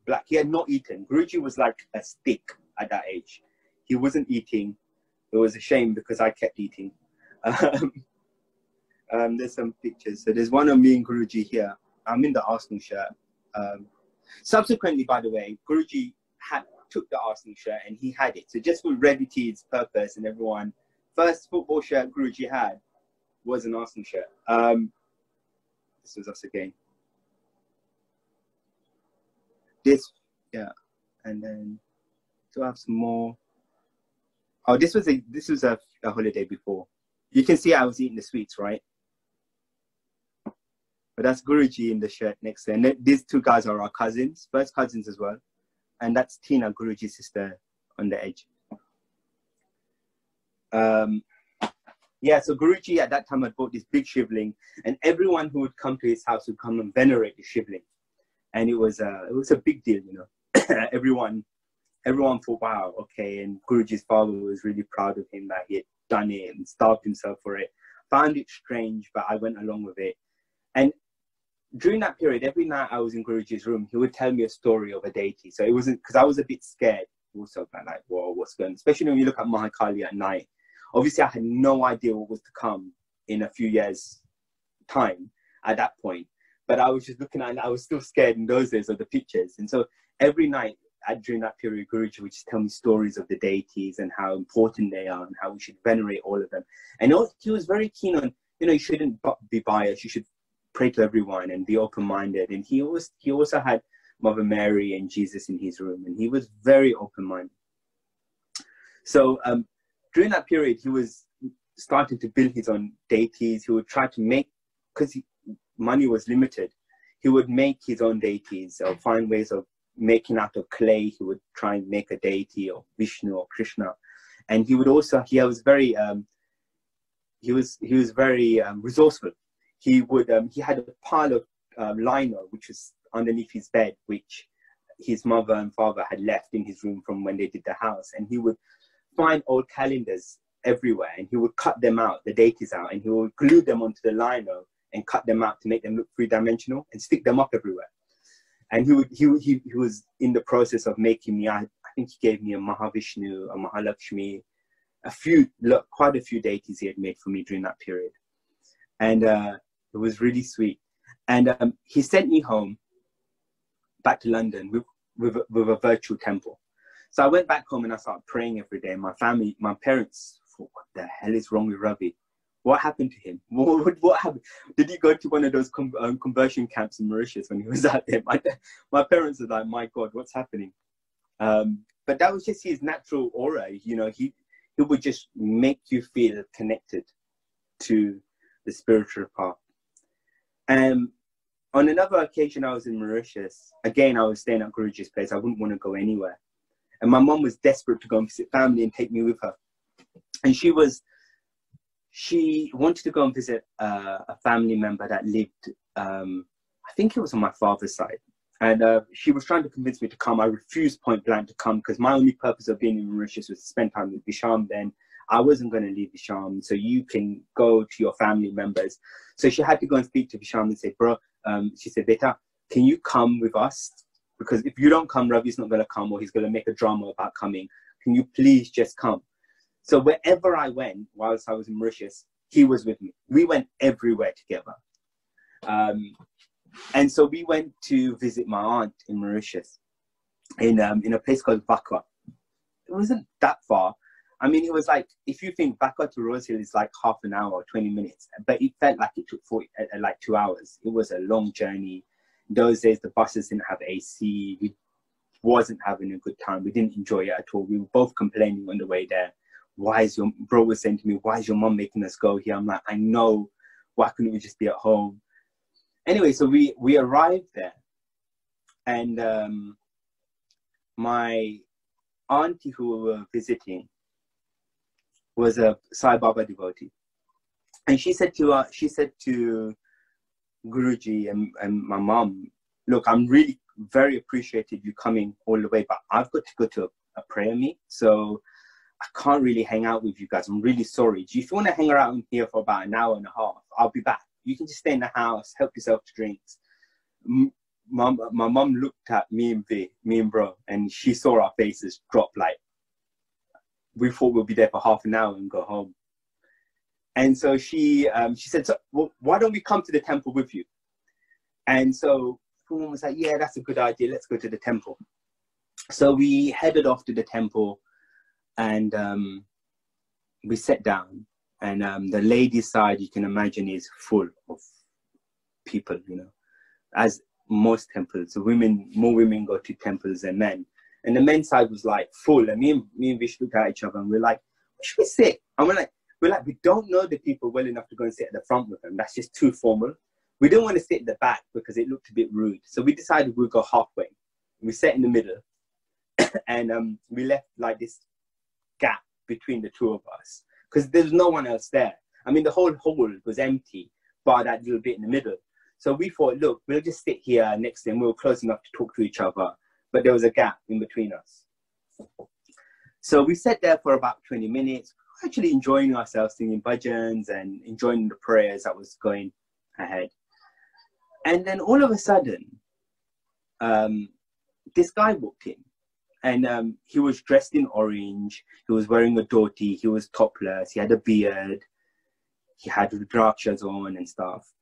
black. He had not eaten. Guruji was like a stick at that age. He wasn't eating. It was a shame because I kept eating. There's some pictures. So there's one of me and Guruji here. I'm in the Arsenal shirt. Subsequently, by the way, Guruji took the Arsenal shirt and he had it. So just for Ravi's purpose and everyone, first football shirt Guruji had was an Arsenal shirt. This was us again. This, yeah, and then do I have some more? Oh, this was a holiday before. You can see I was eating the sweets, right? But that's Guruji in the shirt next to, and these two guys are our cousins, first cousins as well, and that's Tina, Guruji's sister, on the edge. Yeah, so Guruji at that time had bought this big shivling, and everyone who would come to his house would come and venerate the shivling, and it was a big deal, you know. everyone thought, wow, okay, and Guruji's father was really proud of him that he had done it and starved himself for it. Found it strange, but I went along with it. And during that period, every night I was in Guruji's room, he would tell me a story of a deity. So it wasn't, because I was a bit scared also about like, whoa, what's going on? Especially when you look at Mahakali at night. Obviously, I had no idea what was to come in a few years' time at that point. But I was just looking at it, I was still scared in those days of the pictures. And so every night during that period, Guruji would just tell me stories of the deities and how important they are and how we should venerate all of them. And he was very keen on, you know, you shouldn't be biased. You should pray to everyone and be open-minded. And he also had Mother Mary and Jesus in his room, and he was very open-minded. So during that period, he was starting to build his own deities. He would try to make, because money was limited, he would make his own deities or find ways of making out of clay. He would try and make a deity of Vishnu or Krishna. And he would also, he was very resourceful. He had a pile of lino, which was underneath his bed, which his mother and father had left in his room from when they did the house. And he would find old calendars everywhere, and he would cut them out, the deities out, and he would glue them onto the lino and cut them out to make them look three-dimensional and stick them up everywhere. And he was in the process of making me, I think he gave me a Mahavishnu, a Mahalakshmi, quite a few deities he had made for me during that period. And it was really sweet. And he sent me home back to London with a virtual temple. So I went back home and I started praying every day. My family, my parents thought, what the hell is wrong with Ravi? What happened to him? What happened? Did he go to one of those conversion camps in Mauritius when he was out there? My parents were like, my God, what's happening? But that was just his natural aura. You know, he would just make you feel connected to the spiritual path. And on another occasion, I was in Mauritius. Again, I was staying at Guruji's place. I wouldn't want to go anywhere. And my mom was desperate to go and visit family and take me with her. And she wanted to go and visit a family member that lived, I think it was on my father's side. And she was trying to convince me to come. I refused point blank to come because my only purpose of being in Mauritius was to spend time with Visham then. I wasn't going to leave Visham, so you can go to your family members. So she had to go and speak to Visham and say, bro, she said, Beta, can you come with us? Because if you don't come, Ravi's not going to come, or he's going to make a drama about coming. Can you please just come? So wherever I went, whilst I was in Mauritius, he was with me. We went everywhere together. And so we went to visit my aunt in Mauritius in a place called Bakwa. It wasn't that far. I mean, it was like, if you think Bakwa to Rose Hill is like half an hour or 20 minutes, but it felt like it took 2 hours. It was a long journey. Those days, the buses didn't have AC. We wasn't having a good time. We didn't enjoy it at all. We were both complaining on the way there. Your bro was saying to me, why is your mom making us go here? I'm like, I know. Why couldn't we just be at home? Anyway, so we arrived there. And my auntie who we were visiting was a Sai Baba devotee. And she said to Guruji and my mom, look, I'm really very appreciative you coming all the way, but I've got to go to a prayer meet, so I can't really hang out with you guys. I'm really sorry. If you want to hang around here for about an hour and a half, I'll be back. You can just stay in the house, help yourself to drinks. My mom looked at me and bro, and she saw our faces drop. Like, we thought we'll be there for half an hour and go home. And so she said, so, well, why don't we come to the temple with you? And so someone was like, yeah, that's a good idea. Let's go to the temple. So we headed off to the temple, and we sat down. And the ladies' side, you can imagine, is full of people, you know, as most temples. So more women go to temples than men. And the men's side was like full. And me and Vish looked at each other and we're like, where should we sit? And we're like, we don't know the people well enough to go and sit at the front with them. That's just too formal. We didn't want to sit at the back because it looked a bit rude. So we decided we'd go halfway. We sat in the middle and we left like this gap between the two of us because there's no one else there. I mean, the whole hall was empty, bar that little bit in the middle. So we thought, look, we'll just sit here next to him. We were close enough to talk to each other, but there was a gap in between us. So we sat there for about 20 minutes, actually enjoying ourselves, singing bhajans and enjoying the prayers that was going ahead. And then all of a sudden, this guy walked in. And he was dressed in orange. He was wearing a dhoti. He was topless. He had a beard. He had drakshas on and stuff.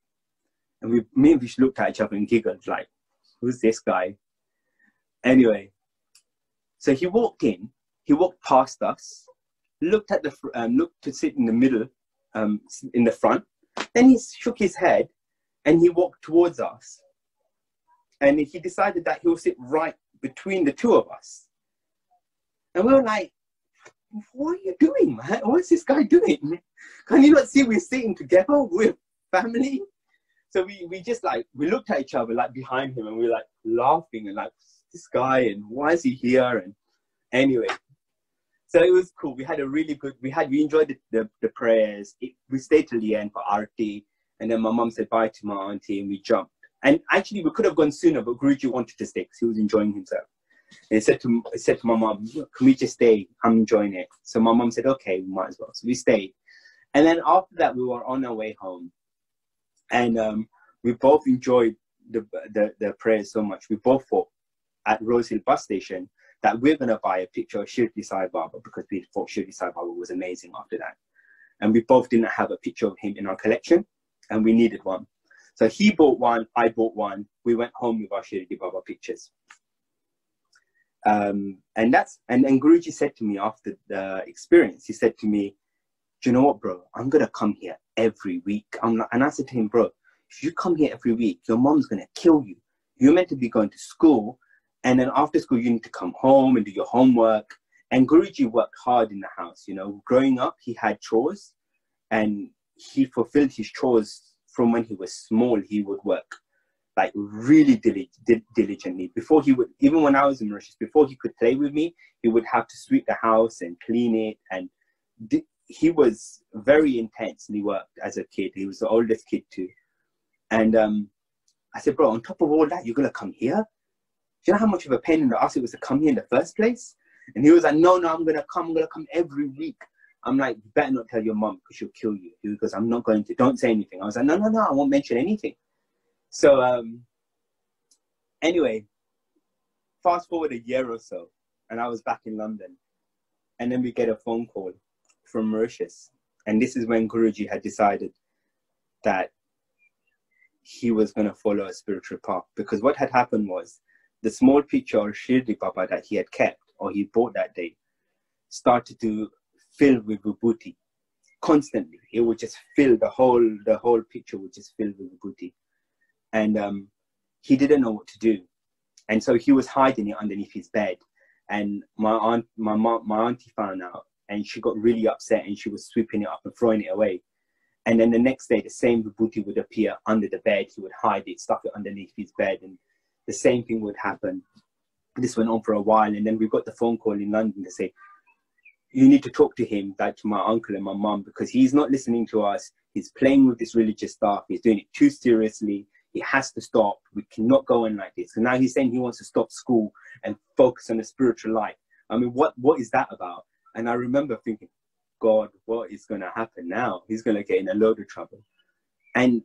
And me and Vish looked at each other and giggled, like, who's this guy? Anyway, so he walked in. He walked past us, looked to sit in the middle, in the front. Then he shook his head and he walked towards us. And he decided that he will sit right between the two of us. And we were like, what are you doing, man? What's this guy doing? Can you not see we're sitting together? We're family. So we just like, we looked at each other like behind him and we were like laughing and like, this guy and why is he here? And anyway, so it was cool. We had a really good, we enjoyed the prayers. We stayed till the end for Arti. And then my mum said bye to my auntie and we jumped. And actually we could have gone sooner, but Guruji wanted to stay because he was enjoying himself. And he said to my mum, can we just stay? I'm enjoying it. So my mum said, okay, we might as well. So we stayed. And then after that, we were on our way home. And we both enjoyed the prayers so much. We both thought at Rose Hill bus station that we're going to buy a picture of Shirdi Sai Baba because we thought Shirdi Sai Baba was amazing after that. And we both didn't have a picture of him in our collection and we needed one. So he bought one, I bought one. We went home with our Shirdi Baba pictures. And Guruji said to me after the experience, he said to me, do you know what, bro? I'm going to come here every week. And I said to him, bro, if you come here every week, your mom's going to kill you. You're meant to be going to school. And then after school, you need to come home and do your homework. And Guruji worked hard in the house. You know, growing up, he had chores and he fulfilled his chores from when he was small. He would work like really diligently. Before he would, even when I was in Mauritius, before he could play with me, he would have to sweep the house and clean it. And he was very intensely worked as a kid. He was the oldest kid too. And I said, bro, on top of all that, you're going to come here? Do you know how much of a pain in the ass it was to come here in the first place? And he was like, no, I'm going to come every week. I'm like, you better not tell your mom because she'll kill you. He goes, I'm not going to, don't say anything. I was like, no, I won't mention anything. So anyway, fast forward a year or so, and I was back in London. And then we get a phone call from Mauritius. And this is when Guruji had decided that he was going to follow a spiritual path. Because what had happened was the small picture of Shirdi Baba that he had kept, or he bought that day, started to fill with vibhuti constantly. It would just fill, the whole picture would just fill with vibhuti. And he didn't know what to do. And so he was hiding it underneath his bed. And my auntie found out and she got really upset and she was sweeping it up and throwing it away. And then the next day, the same vibhuti would appear under the bed. He would hide it, stuff it underneath his bed. And the same thing would happen. This went on for a while. And then we got the phone call in London to say, you need to talk to him, like to my uncle and my mum, because he's not listening to us. He's playing with this religious stuff. He's doing it too seriously. He has to stop. We cannot go on like this. So now he's saying he wants to stop school and focus on the spiritual life. I mean, what is that about? And I remember thinking, God, what is going to happen now? He's going to get in a load of trouble. And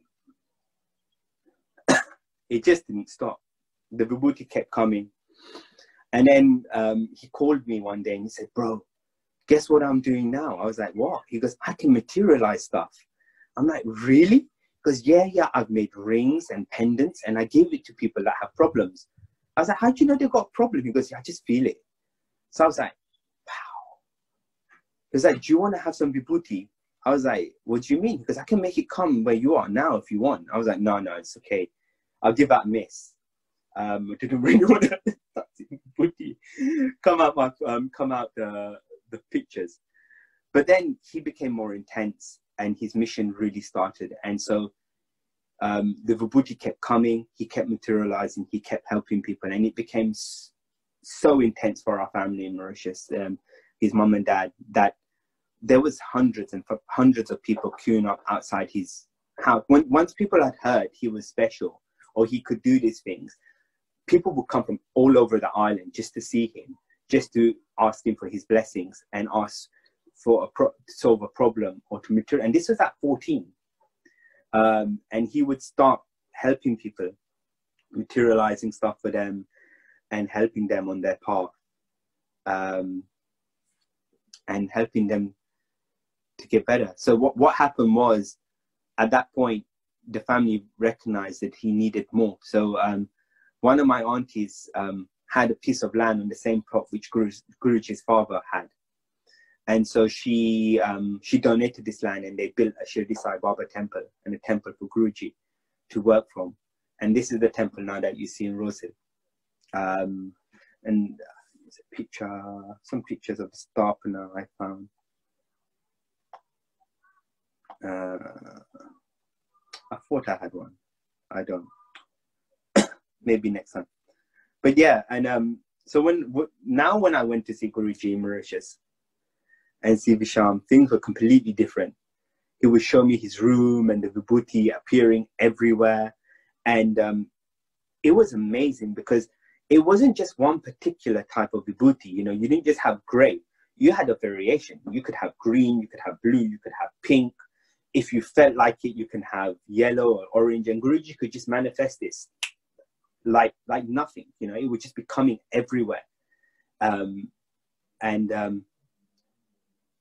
it just didn't stop. The vibhuti kept coming. And then he called me one day and he said, bro, guess what I'm doing now? I was like, what? He goes, I can materialize stuff. I'm like, really? Because yeah, I've made rings and pendants and I gave it to people that have problems. I was like, how do you know they've got a problem? He goes, yeah, I just feel it. So I was like, wow. He was like, do you want to have some vibhuti? I was like, what do you mean? Because I can make it come where you are now if you want. I was like, no, it's okay. I'll give that a miss. Didn't really want to come out the pictures. But then he became more intense and his mission really started. And so the Vibhuti kept coming, he kept materializing, he kept helping people. And it became so intense for our family in Mauritius, his mum and dad, that there was hundreds and hundreds of people queuing up outside his house. Once people had heard he was special or he could do these things, people would come from all over the island just to see him, just to ask him for his blessings and ask for to solve a problem or to material. And this was at 14. And he would start helping people, materializing stuff for them and helping them on their path, and helping them to get better. So what happened was, at that point, the family recognized that he needed more. So one of my aunties had a piece of land on the same plot which Guruji's father had. And so she donated this land and they built a Shirdi Sai Baba temple and a temple for Guruji to work from. And this is the temple now that you see in Rosehill. And there's a picture, some pictures of the Stapana I found. I thought I had one. I don't. Maybe next time. But yeah, and so when I went to see Guruji in Mauritius and see Visham, things were completely different. He would show me his room and the vibhuti appearing everywhere. And it was amazing because it wasn't just one particular type of vibhuti. You know, you didn't just have gray. You had a variation. You could have green, you could have blue, you could have pink. If you felt like it, you can have yellow or orange. And Guruji could just manifest this like nothing. You know, it would just be coming everywhere.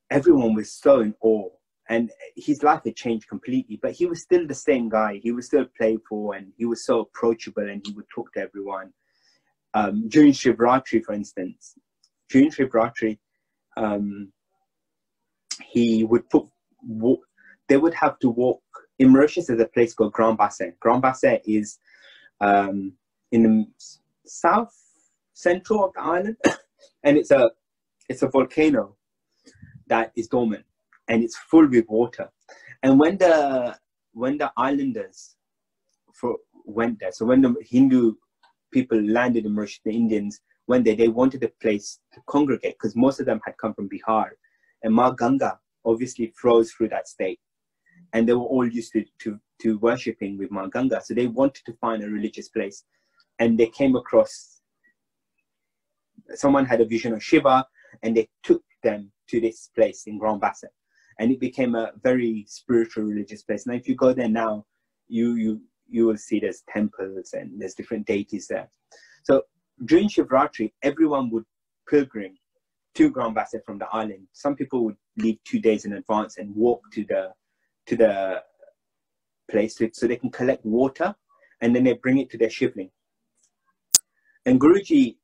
Everyone was so in awe. And his life had changed completely, but he was still the same guy. He was still playful and he was so approachable and he would talk to everyone. During Shivratri, for instance, he would they would have to walk. In Mauritius, there's a place called Grand Bassin. Grand Bassin is in the south central of the island, and it's a volcano that is dormant. And it's full with water. And when the islanders went there, so when the Hindu people landed in Mauritius, the Indians went there, they wanted a place to congregate because most of them had come from Bihar. And Ma Ganga obviously flows through that state. And they were all used to worshipping with Ma Ganga. So they wanted to find a religious place. And they came across, someone had a vision of Shiva, and they took them to this place in Grand Bassin. And it became a very spiritual, religious place. Now, if you go there now, you will see there's temples and there's different deities there. So during Shivratri, everyone would pilgrim to Grand Bassin from the island. Some people would leave 2 days in advance and walk to the place so they can collect water, and then they bring it to their shivling. And Guruji,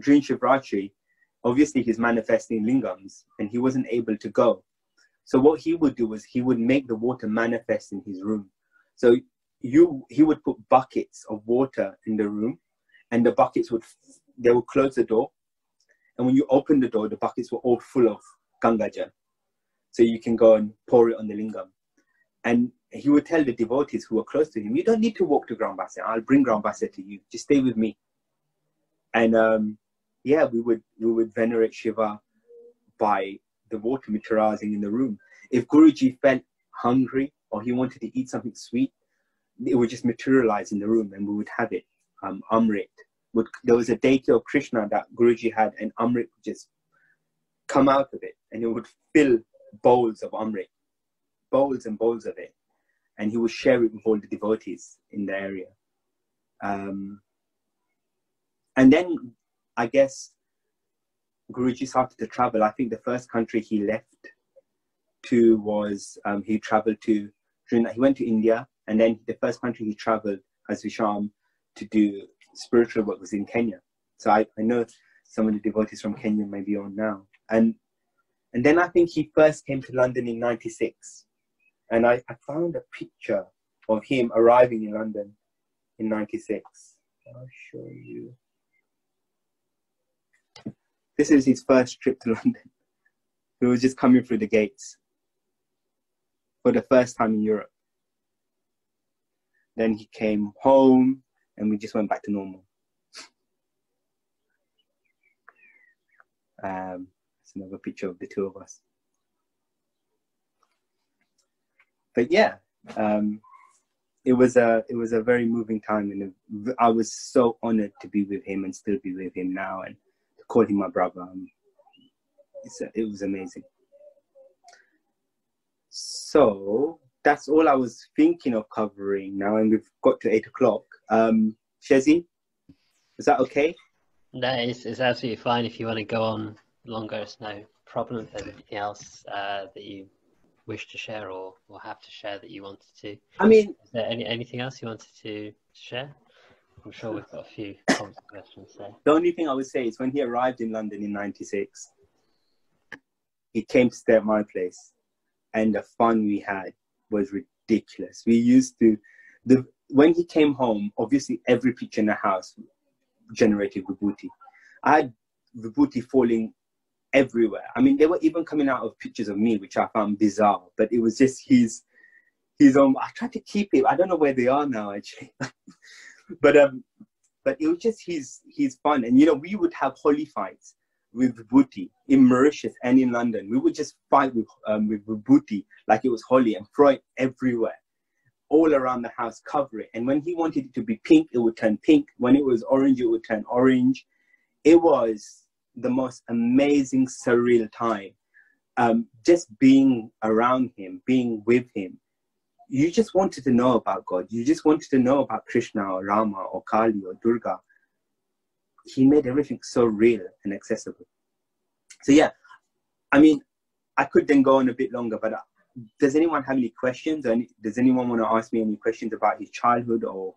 during Shivratri, obviously he's manifesting lingams, and he wasn't able to go. So what he would do was he would make the water manifest in his room. So he would put buckets of water in the room, and the buckets would close the door. And when you open the door, the buckets were all full of Gangaja. So you can go and pour it on the lingam. And he would tell the devotees who were close to him, you don't need to walk to Grand Bassin. I'll bring Grand Bassin to you. Just stay with me. And yeah, we would venerate Shiva by the water materializing in the room. If Guruji felt hungry or he wanted to eat something sweet, it would just materialize in the room and we would have it. Amrit. There was a deity of Krishna that Guruji had, and Amrit would just come out of it, and it would fill bowls of Amrit, bowls and bowls of it, and he would share it with all the devotees in the area. And then I guess Guruji started to travel. I think the first country he left to was, he traveled to, he went to India, and then the first country he traveled as Visham to do spiritual work was in Kenya. So I know some of the devotees from Kenya may be on now. And And then I think he first came to London in 96. And I found a picture of him arriving in London in 96. I'll show you. This is his first trip to London. He was just coming through the gates for the first time in Europe. Then he came home and we just went back to normal. It's another picture of the two of us. But yeah, it was a very moving time, and I was so honored to be with him and still be with him now, and to call him my brother. It was amazing. So that's all I was thinking of covering now, and we've got to 8 o'clock. Shezi, is that okay? No, it's absolutely fine. If you want to go on longer, it's no problem. If there's anything else that you wish to share or have to share that you wanted to. I mean, is there anything else you wanted to share? I'm sure we've got a few questions there. The only thing I would say is when he arrived in London in 96, he came to stay at my place, and the fun we had was ridiculous. We used to, when he came home, obviously every picture in the house generated vibhuti. I had vibhuti falling everywhere. I mean, they were even coming out of pictures of me, which I found bizarre, but it was just his I tried to keep it. I don't know where they are now, actually. but it was just his fun. And, you know, we would have holy fights with vibhuti in Mauritius and in London. We would just fight with vibhuti like it was holy and throw it everywhere, all around the house, cover it. And when he wanted it to be pink, it would turn pink. When it was orange, it would turn orange. It was the most amazing, surreal time. Just being around him, being with him. You just wanted to know about God. You just wanted to know about Krishna or Rama or Kali or Durga. He made everything so real and accessible. So yeah, I mean, I could then go on a bit longer, but does anyone have any questions? Does anyone want to ask me any questions about his childhood or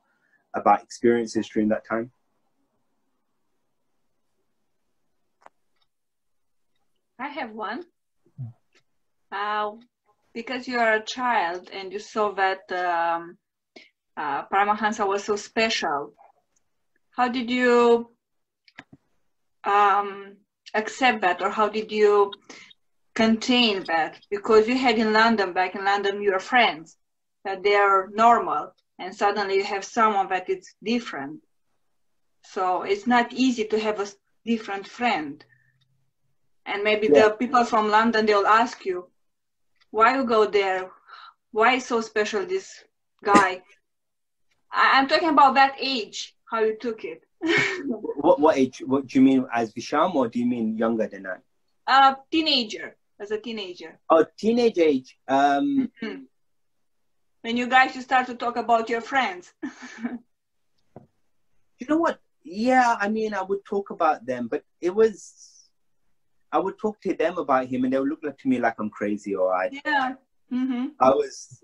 about experiences during that time? I have one. Because you are a child and you saw that Paramahamsa was so special, how did you accept that, or how did you contain that? Because you had back in London, your friends, that they are normal, and suddenly you have someone that is different. So it's not easy to have a different friend. And maybe the people from London, they'll ask you, why you go there? Why is so special, this guy? I'm talking about that age, how you took it. What age? What do you mean, as Visham, or do you mean younger than that? Teenager, as a teenager. Oh, teenage age. When you guys, you start to talk about your friends. You know what? Yeah, I mean, I would talk about them, but I would talk to them about him, and they would look to me like I'm crazy, or I was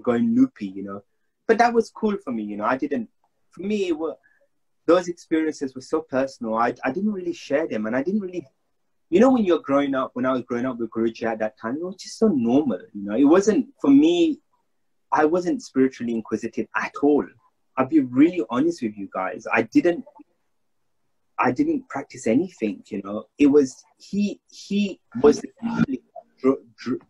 going loopy, you know. But that was cool for me, you know. For me, those experiences were so personal. I didn't really share them, and I didn't really, you know, when I was growing up with Guruji at that time, it was just so normal, you know. It wasn't, for me, I wasn't spiritually inquisitive at all. I'll be really honest with you guys. I didn't practice anything, you know. It was, he was the feeling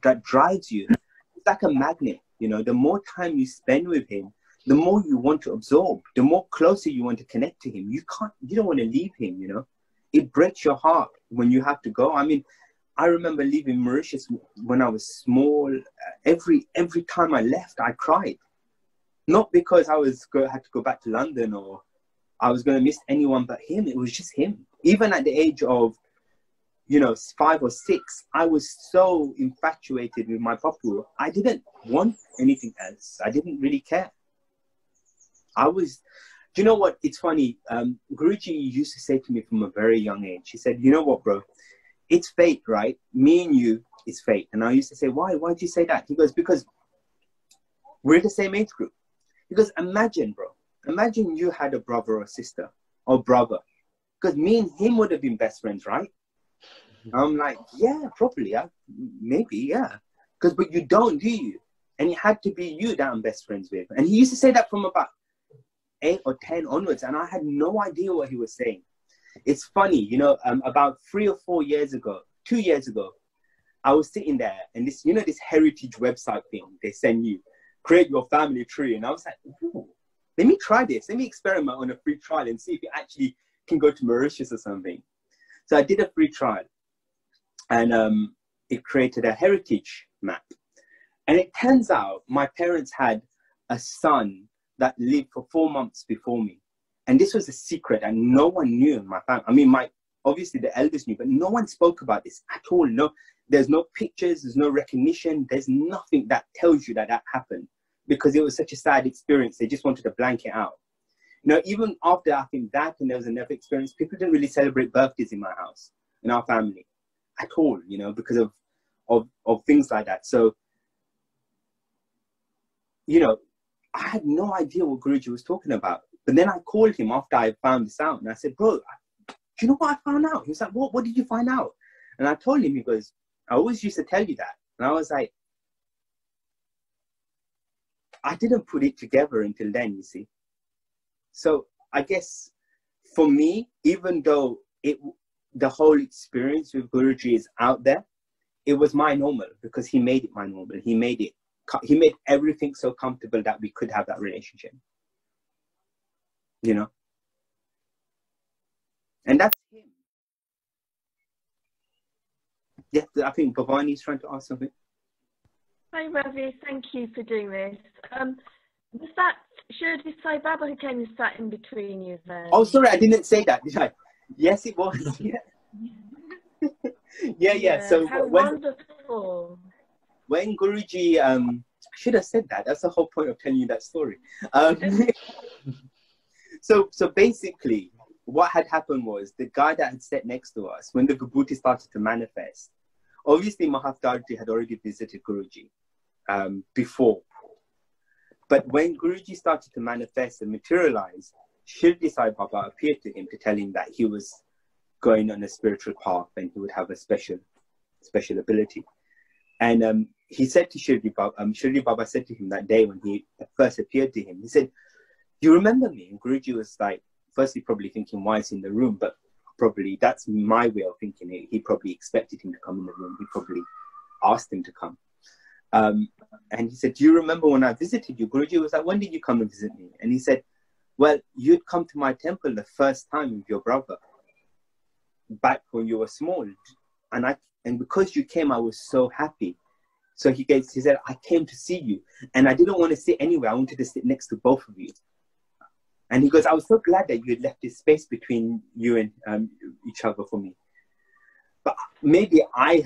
that drives you. It's like a magnet, you know. The more time you spend with him, the more you want to absorb, the more closer you want to connect to him. You don't want to leave him, you know. It breaks your heart when you have to go. I mean, I remember leaving Mauritius when I was small. Every time I left, I cried. Not because I had to go back to London or I was going to miss anyone but him. It was just him. Even at the age of, you know, 5 or 6, I was so infatuated with my papu. I didn't want anything else. I didn't really care. Do you know what? It's funny. Guruji used to say to me from a very young age, he said, you know what, bro? It's fate, right? Me and you, it's fate. And I used to say, why? Why'd you say that? He goes, because we're the same age group. He goes, imagine, bro. Imagine you had a brother or sister or brother. Because me and him would have been best friends, right? I'm like, yeah, probably, yeah, maybe, yeah. But you don't, do you? And it had to be you that I'm best friends with. And he used to say that from about 8 or 10 onwards, and I had no idea what he was saying. It's funny, you know, about 3 or 4 years ago, 2 years ago, I was sitting there, and this, you know, this heritage website thing, they send you, create your family tree. And I was like, ooh, let me try this. Let me experiment on a free trial and see if it actually can go to Mauritius or something. So I did a free trial, and it created a heritage map. And it turns out my parents had a son that lived for 4 months before me. And this was a secret, and no one knew in my family. I mean, obviously the elders knew, but no one spoke about this at all. No, there's no pictures, there's no recognition, there's nothing that tells you that that happened, because it was such a sad experience. They just wanted to blank it out. You know, even after I think that, and there was another experience, people didn't really celebrate birthdays in my house, in our family, at all, you know, because of things like that. So, you know, I had no idea what Guruji was talking about. But then I called him after I found this out, and I said, bro, do you know what I found out? He was like, what did you find out? And I told him, he goes, I always used to tell you that. And I was like, I didn't put it together until then, you see. So I guess for me, even though the whole experience with Guruji is out there, it was my normal, because he made it my normal. He made everything so comfortable that we could have that relationship. You know? And that's him. Yeah, I think Bhavani's trying to ask something. Hi, Ravi. Thank you for doing this. Was that Shirdi Sai Baba who came and sat in between you then? Oh, sorry, I didn't say that, did I? Yes, it was. Yeah. yeah. So how wonderful. When Guruji, I should have said that. That's the whole point of telling you that story. So basically, what had happened was the guy that had sat next to us, when the Vibhuti started to manifest, obviously Mahatmaji had already visited Guruji before. But when Guruji started to manifest and materialize, Shirdi Sai Baba appeared to him to tell him that he was going on a spiritual path and he would have a special ability. And he said to Shirdi Baba said to him that day when he first appeared to him, he said, "You remember me?" And Guruji was like, firstly probably thinking, why is he in the room? But probably that's my way of thinking it. He probably expected him to come in the room. He probably asked him to come. And he said, "Do you remember when I visited you?" Guruji was like, "When did you come and visit me?" And he said, "Well, you'd come to my temple the first time with your brother, back when you were small. And because you came, I was so happy." So he said, "I came to see you. And I didn't want to sit anywhere. I wanted to sit next to both of you." And he goes, "I was so glad that you had left this space between you and each other for me. But maybe I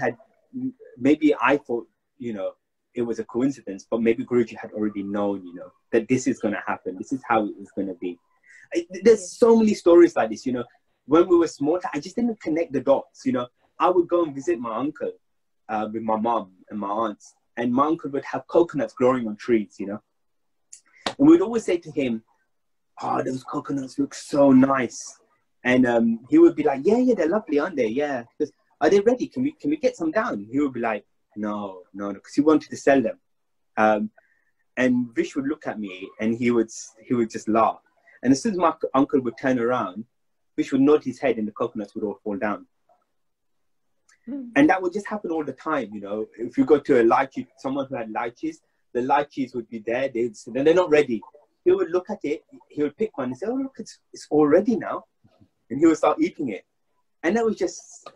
thought, you know, it was a coincidence, but maybe Guruji had already known, you know, that this is going to happen. This is how it was going to be." There's so many stories like this, you know. When we were small, I just didn't connect the dots, you know. I would go and visit my uncle with my mom and my aunts, and my uncle would have coconuts growing on trees, you know. And we'd always say to him, "Oh, those coconuts look so nice." And he would be like, yeah, they're lovely, aren't they? Yeah. Because, "Are they ready? Can we get some down?" He would be like, no, because he wanted to sell them. And Vish would look at me and he would just laugh. And as soon as my uncle would turn around, Vish would nod his head and the coconuts would all fall down. And that would just happen all the time, you know. If you go to a lychee, someone who had lychees, the lychees would be there. They're not ready. He would look at it, he would pick one and say, "Oh, look, it's all ready now." And he would start eating it. And that was just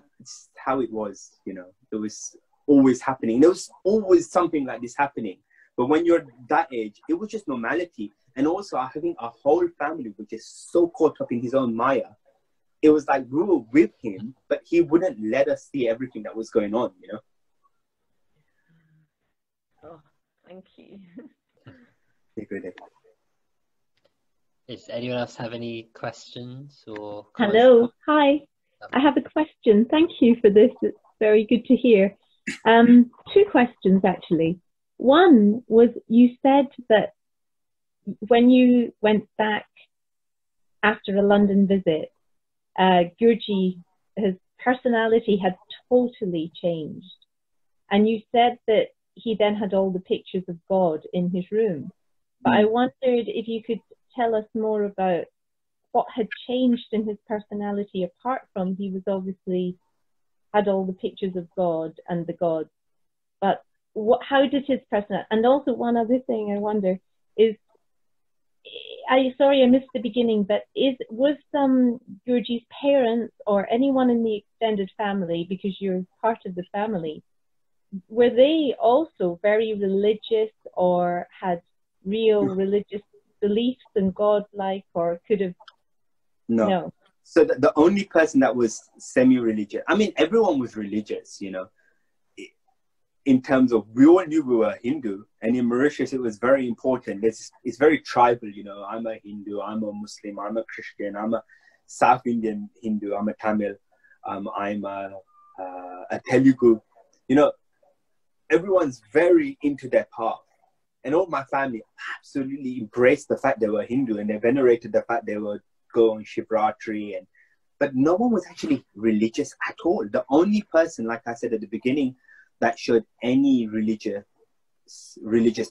how it was, you know. It was always happening. There was always something like this happening. But when you're that age, it was just normality. And also having a whole family which is so caught up in his own Maya, it was like we were with him, but he wouldn't let us see everything that was going on, you know. Oh, thank you. Does anyone else have any questions or comments? Hello, hi. I have a question. Thank you for this. It's very good to hear. 2 questions actually. One was, you said that when you went back after a London visit, Guruji has personality had totally changed. And you said that he then had all the pictures of God in his room. But I wondered if you could tell us more about what had changed in his personality, apart from he was obviously had all the pictures of God and the gods. But how did his personality, and also one other thing I wonder is, sorry I missed the beginning, but was Guruji's parents or anyone in the extended family, because you're part of the family, were they also very religious or had real religious beliefs in God, or could have? No. So the only person that was semi-religious, I mean, everyone was religious, you know, in terms of, we all knew we were Hindu, and in Mauritius it was very important. It's very tribal, you know. I'm a Hindu, I'm a Muslim, I'm a Christian, I'm a South Indian Hindu, I'm a Tamil, I'm a Telugu. You know, everyone's very into their path. And all my family absolutely embraced the fact they were Hindu, and they venerated the fact they would go on Shivratri. But no one was actually religious at all. The only person, like I said at the beginning, that showed any religious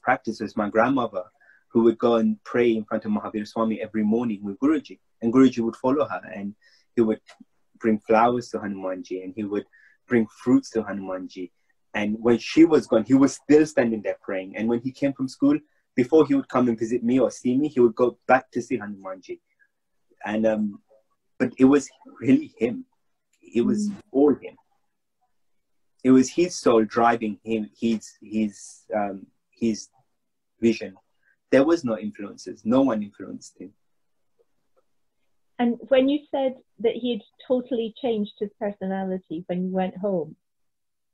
practice was my grandmother, who would go and pray in front of Mahavir Swami every morning with Guruji. And Guruji would follow her, and he would bring flowers to Hanumanji, and he would bring fruits to Hanumanji. And when she was gone, he was still standing there praying. And when he came from school, before he would come and visit me or see me, he would go back to see Hanumanji. And but it was really him. It was all him. It was his soul driving him, his vision. There was no influences. No one influenced him. And when you said that he had totally changed his personality when you went home,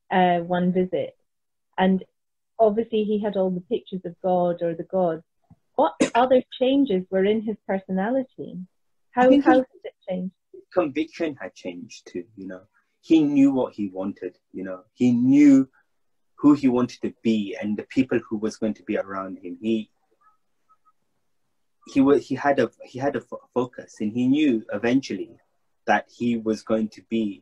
one visit, and obviously he had all the pictures of God or the gods, what other changes were in his personality? How has it changed? Conviction had changed too, you know. He knew what he wanted, you know. He knew who he wanted to be and the people who was going to be around him. He had a focus, and he knew eventually that he was going to be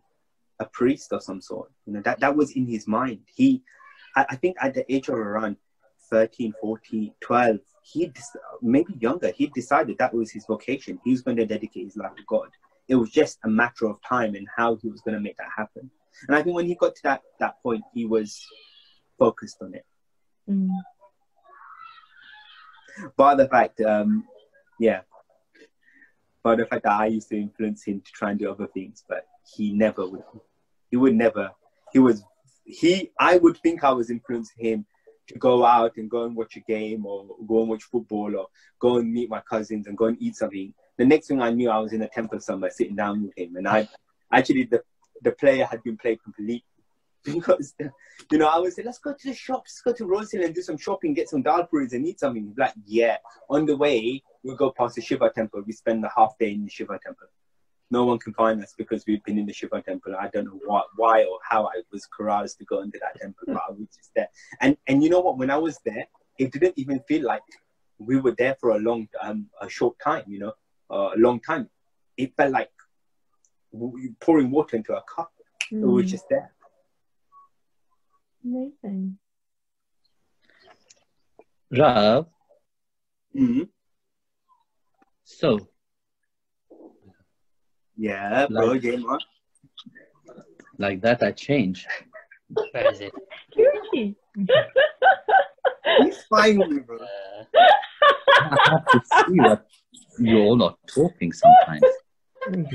a priest of some sort. You know, that was in his mind. I think at the age of around 13, 14, 12, maybe younger, he decided that was his vocation. He was going to dedicate his life to God. It was just a matter of time and how he was going to make that happen. And I think when he got to that point, he was focused on it. But the fact, but the fact that I used to influence him to try and do other things, but he never would. He would never. I would think I was influencing him to go out and go and watch a game, or go and watch football, or go and meet my cousins and go and eat something. The next thing I knew, I was in a temple somewhere sitting down with him. And the player had been played completely. Because, you know, I would say, let's go to the shops, let's go to Rose Hill and do some shopping, get some dal puris and eat something. He'd be like, yeah. On the way, we'll go past the Shiva temple. We spend the half day in the Shiva temple. No one can find us because we've been in the Shiva temple. I don't know why or how I was caroused to go into that temple, but I was just there. And you know what? When I was there, it didn't even feel like we were there for a short time, you know, a long time. It felt like pouring water into a cup. It was just there. Amazing. Rav. So. Yeah, bro, Jayma. Like that, I changed. Where is it? Guruji. He's fine with me, bro. I have to see what you all are talking sometimes. And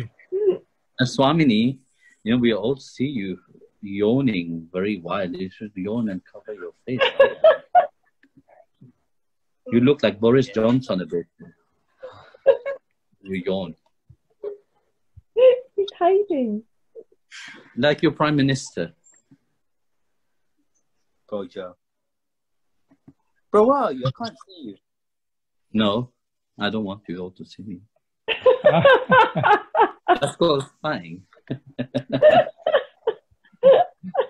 Swamini, you know, we all see you yawning very wild. You should yawn and cover your face. You look like Boris Johnson a bit. You yawn. He's hiding. Like your Prime Minister. Go, Joe. Bro, where are you? I can't see you. No, I don't want you all to see me. Of course, fine.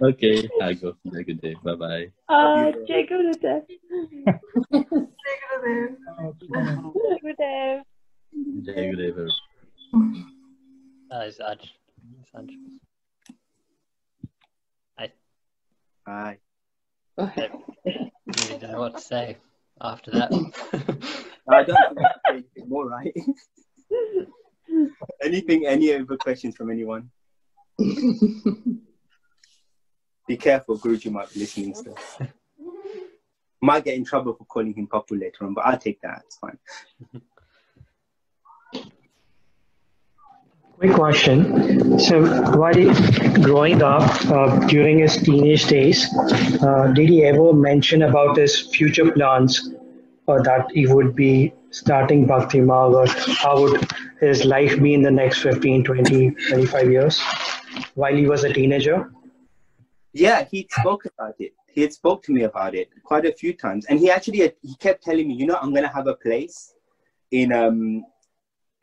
Okay, I go. Have a good day. Bye-bye. Jai Gurudev. Gurudev. Jai Gurudev. Gurudev. Aye. I don't really know what to say after that. I don't think I can say anything more, right? Any other questions from anyone? Be careful, Guruji might be listening still. Might get in trouble for calling him Papu later on, but I'll take that. It's fine. Quick question. So while growing up, during his teenage days, did he ever mention about his future plans, or that he would be starting Bhakti Marg, or how would his life be in the next 15, 20, 25 years while he was a teenager? Yeah, he spoke about it. He had spoke to me about it quite a few times. And he kept telling me, I'm going to have a place in, and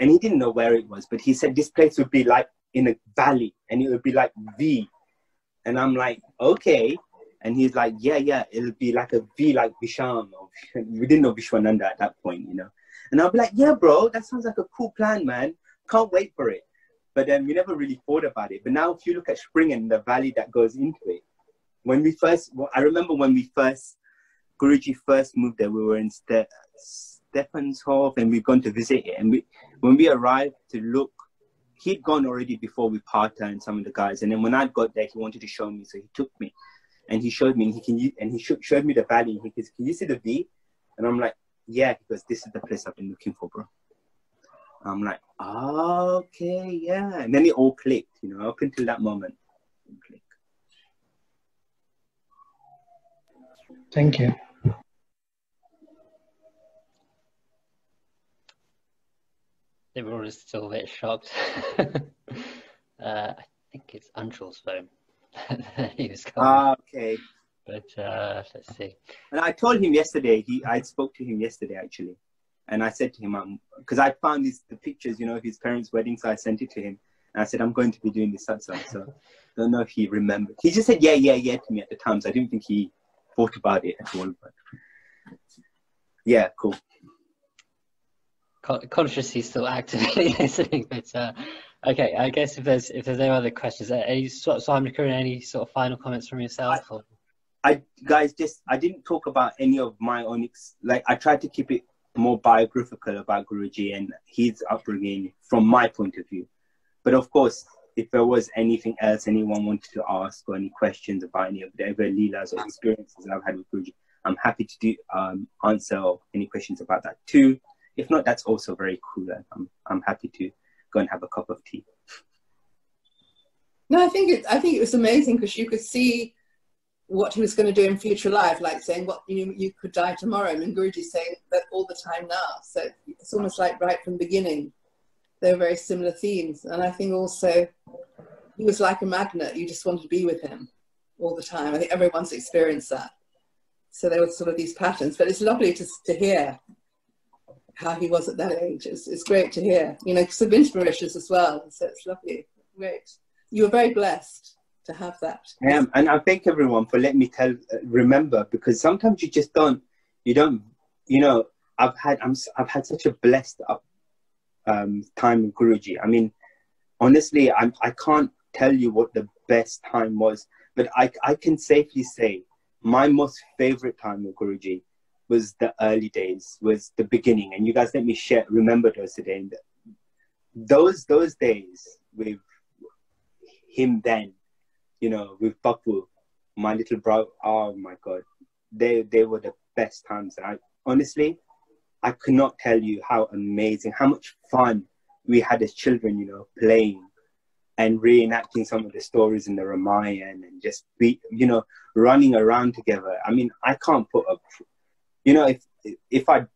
he didn't know where it was, but he said this place would be like in a valley and it would be like V. And I'm like, okay. And he's like, yeah, it'll be like a V, like Visham. We didn't know Vishwananda at that point, And I'll be like, yeah, bro, that sounds like a cool plan, man. Can't wait for it. But then we never really thought about it. But now if you look at Spring and the valley that goes into it, I remember when Guruji first moved there, we were in Stephanshof and we'd gone to visit it. And when we arrived to look, he'd gone already before with Pata and some of the guys. And then when I got there, he wanted to show me. So he took me and he showed me, and he showed me the valley. He goes, can you see the V? And I'm like, yeah, because this is the place I've been looking for, bro. I'm like, oh, okay, yeah. And then it all clicked, up until that moment. It clicked. Thank you. They were all still a bit shocked. I think it's Anshul's phone. He was calling. Okay. But let's see. And I told him yesterday, I spoke to him yesterday, actually. And I said to him, because I found the pictures, of his parents' wedding, so I sent it to him. And I said, I'm going to be doing this satsang. So I don't know if he remembered. He just said, yeah to me at the time. So I didn't think he thought about it at all. But yeah, cool. Consciously still actively listening. But okay, I guess if there's no other questions, any sort of final comments from yourself? I didn't talk about any of my own, I tried to keep it more biographical about Guruji and his upbringing from my point of view. But of course, if there was anything else anyone wanted to ask or any questions about any of the ever leelas or experiences I've had with Guruji, I'm happy to answer any questions about that too. If not, that's also very cool. I'm happy to go and have a cup of tea. No, I think it was amazing because you could see what he was going to do in future life, like saying, "What you could die tomorrow." I mean, Guruji's saying that all the time now. So it's almost like right from the beginning, they were very similar themes. And I think also he was like a magnet. You just wanted to be with him all the time. I think everyone's experienced that. So there were sort of these patterns. But it's lovely to hear how he was at that age. It's great to hear, because I've been to Mauritius as well. So it's lovely. Great. You were very blessed to have that. I am, and I thank everyone for letting me remember, because sometimes you just don't, I've had such a blessed time with Guruji. I mean, honestly, I can't tell you what the best time was, but I can safely say my most favorite time with Guruji was the early days, was the beginning. And you guys let me remember those today. Those days with him then, with Papu, my little bro, oh my God, they were the best times. Honestly, I could not tell you how amazing, how much fun we had as children, playing and reenacting some of the stories in the Ramayana and just running around together. I mean, I can't put up, if I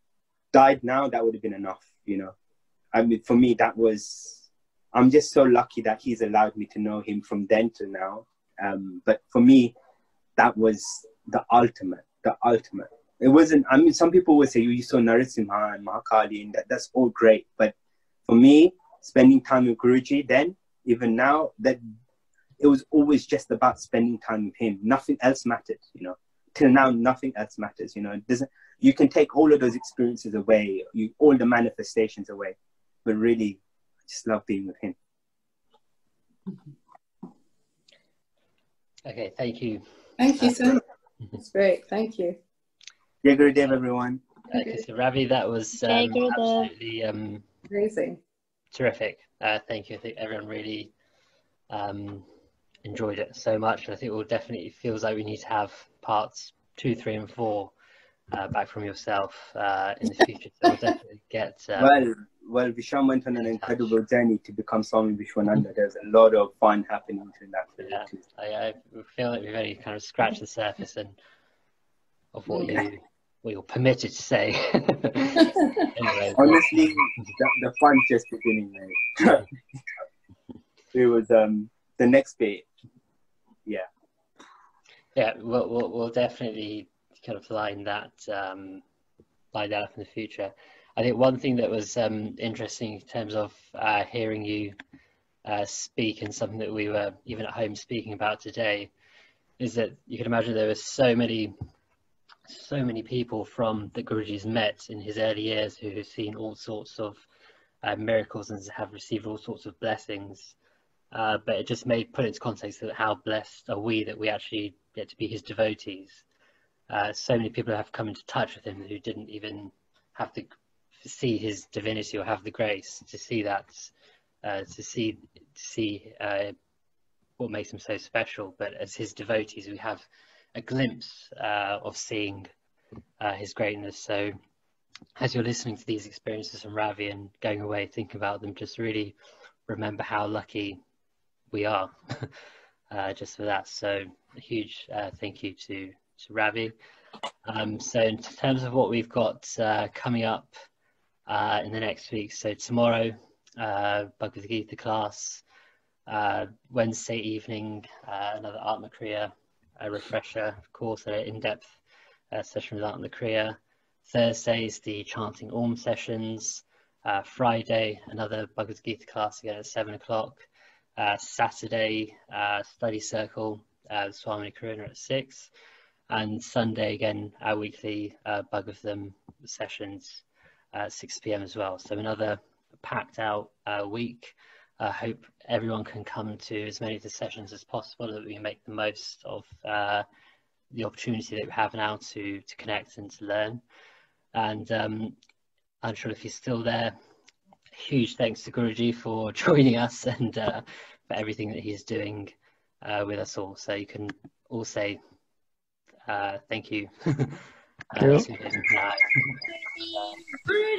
died now, that would have been enough, I mean, for me, I'm just so lucky that he's allowed me to know him from then to now. But for me, that was the ultimate. It wasn't, I mean, some people would say, you saw Narasimha and Mahakali, and that's all great. But for me, spending time with Guruji then, even now, that it was always just about spending time with him. Nothing else mattered, Till now, nothing else matters, It doesn't, you can take all of those experiences away, all the manifestations away, but really, I just love being with him. Okay, thank you Thank you so much. That's great. Thank you. Jai Gurudev, everyone. Okay, so Ravi, that was absolutely Amazing. terrific. Thank you. I think everyone really enjoyed it so much. I think it will definitely feels like we need to have parts 2, 3, and 4 back from yourself in the future. So we'll definitely get. Well, Visham went on an incredible journey to become Swami Vishwananda. There's a lot of fun happening in that. Yeah, I feel like we've only kind of scratched the surface of what you're permitted to say. Anyway, honestly, the fun just beginning, mate. It was the next bit. Yeah. Yeah, we'll definitely kind of line that up in the future. I think one thing that was interesting in terms of hearing you speak, and something that we were even at home speaking about today, is that you can imagine there were so many people from that Guruji's met in his early years who have seen all sorts of miracles and have received all sorts of blessings. But it just put into context that how blessed are we that we actually get to be his devotees. So many people have come into touch with him who didn't even have to see his divinity or have the grace to see that, to see what makes him so special. But as his devotees, we have a glimpse of seeing his greatness. So as you're listening to these experiences from Ravi and going away thinking about them, just really remember how lucky we are just for that. So a huge thank you to Ravi. So in terms of what we've got coming up in the next week, so tomorrow Bhagavad Gita class, Wednesday evening another Atma Kriya, a refresher course, an in-depth session with Atma Kriya. Thursdays the chanting Om sessions. Friday another Bhagavad Gita class again at 7 o'clock. Saturday study circle Swami Vishwananda at 6, and Sunday again our weekly Bhagavatam sessions at 6 p.m. as well. So another packed out week. I hope everyone can come to as many of the sessions as possible, that we make the most of the opportunity that we have now to connect and to learn. And I'm sure if you're still there, huge thanks to Guruji for joining us and for everything that he's doing with us all. So you can all say thank you. To him now.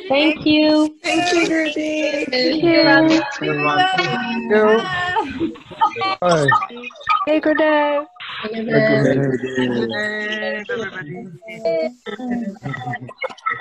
Thank you. Thank you, Guruji. Thank you. Hey, good day. Good day.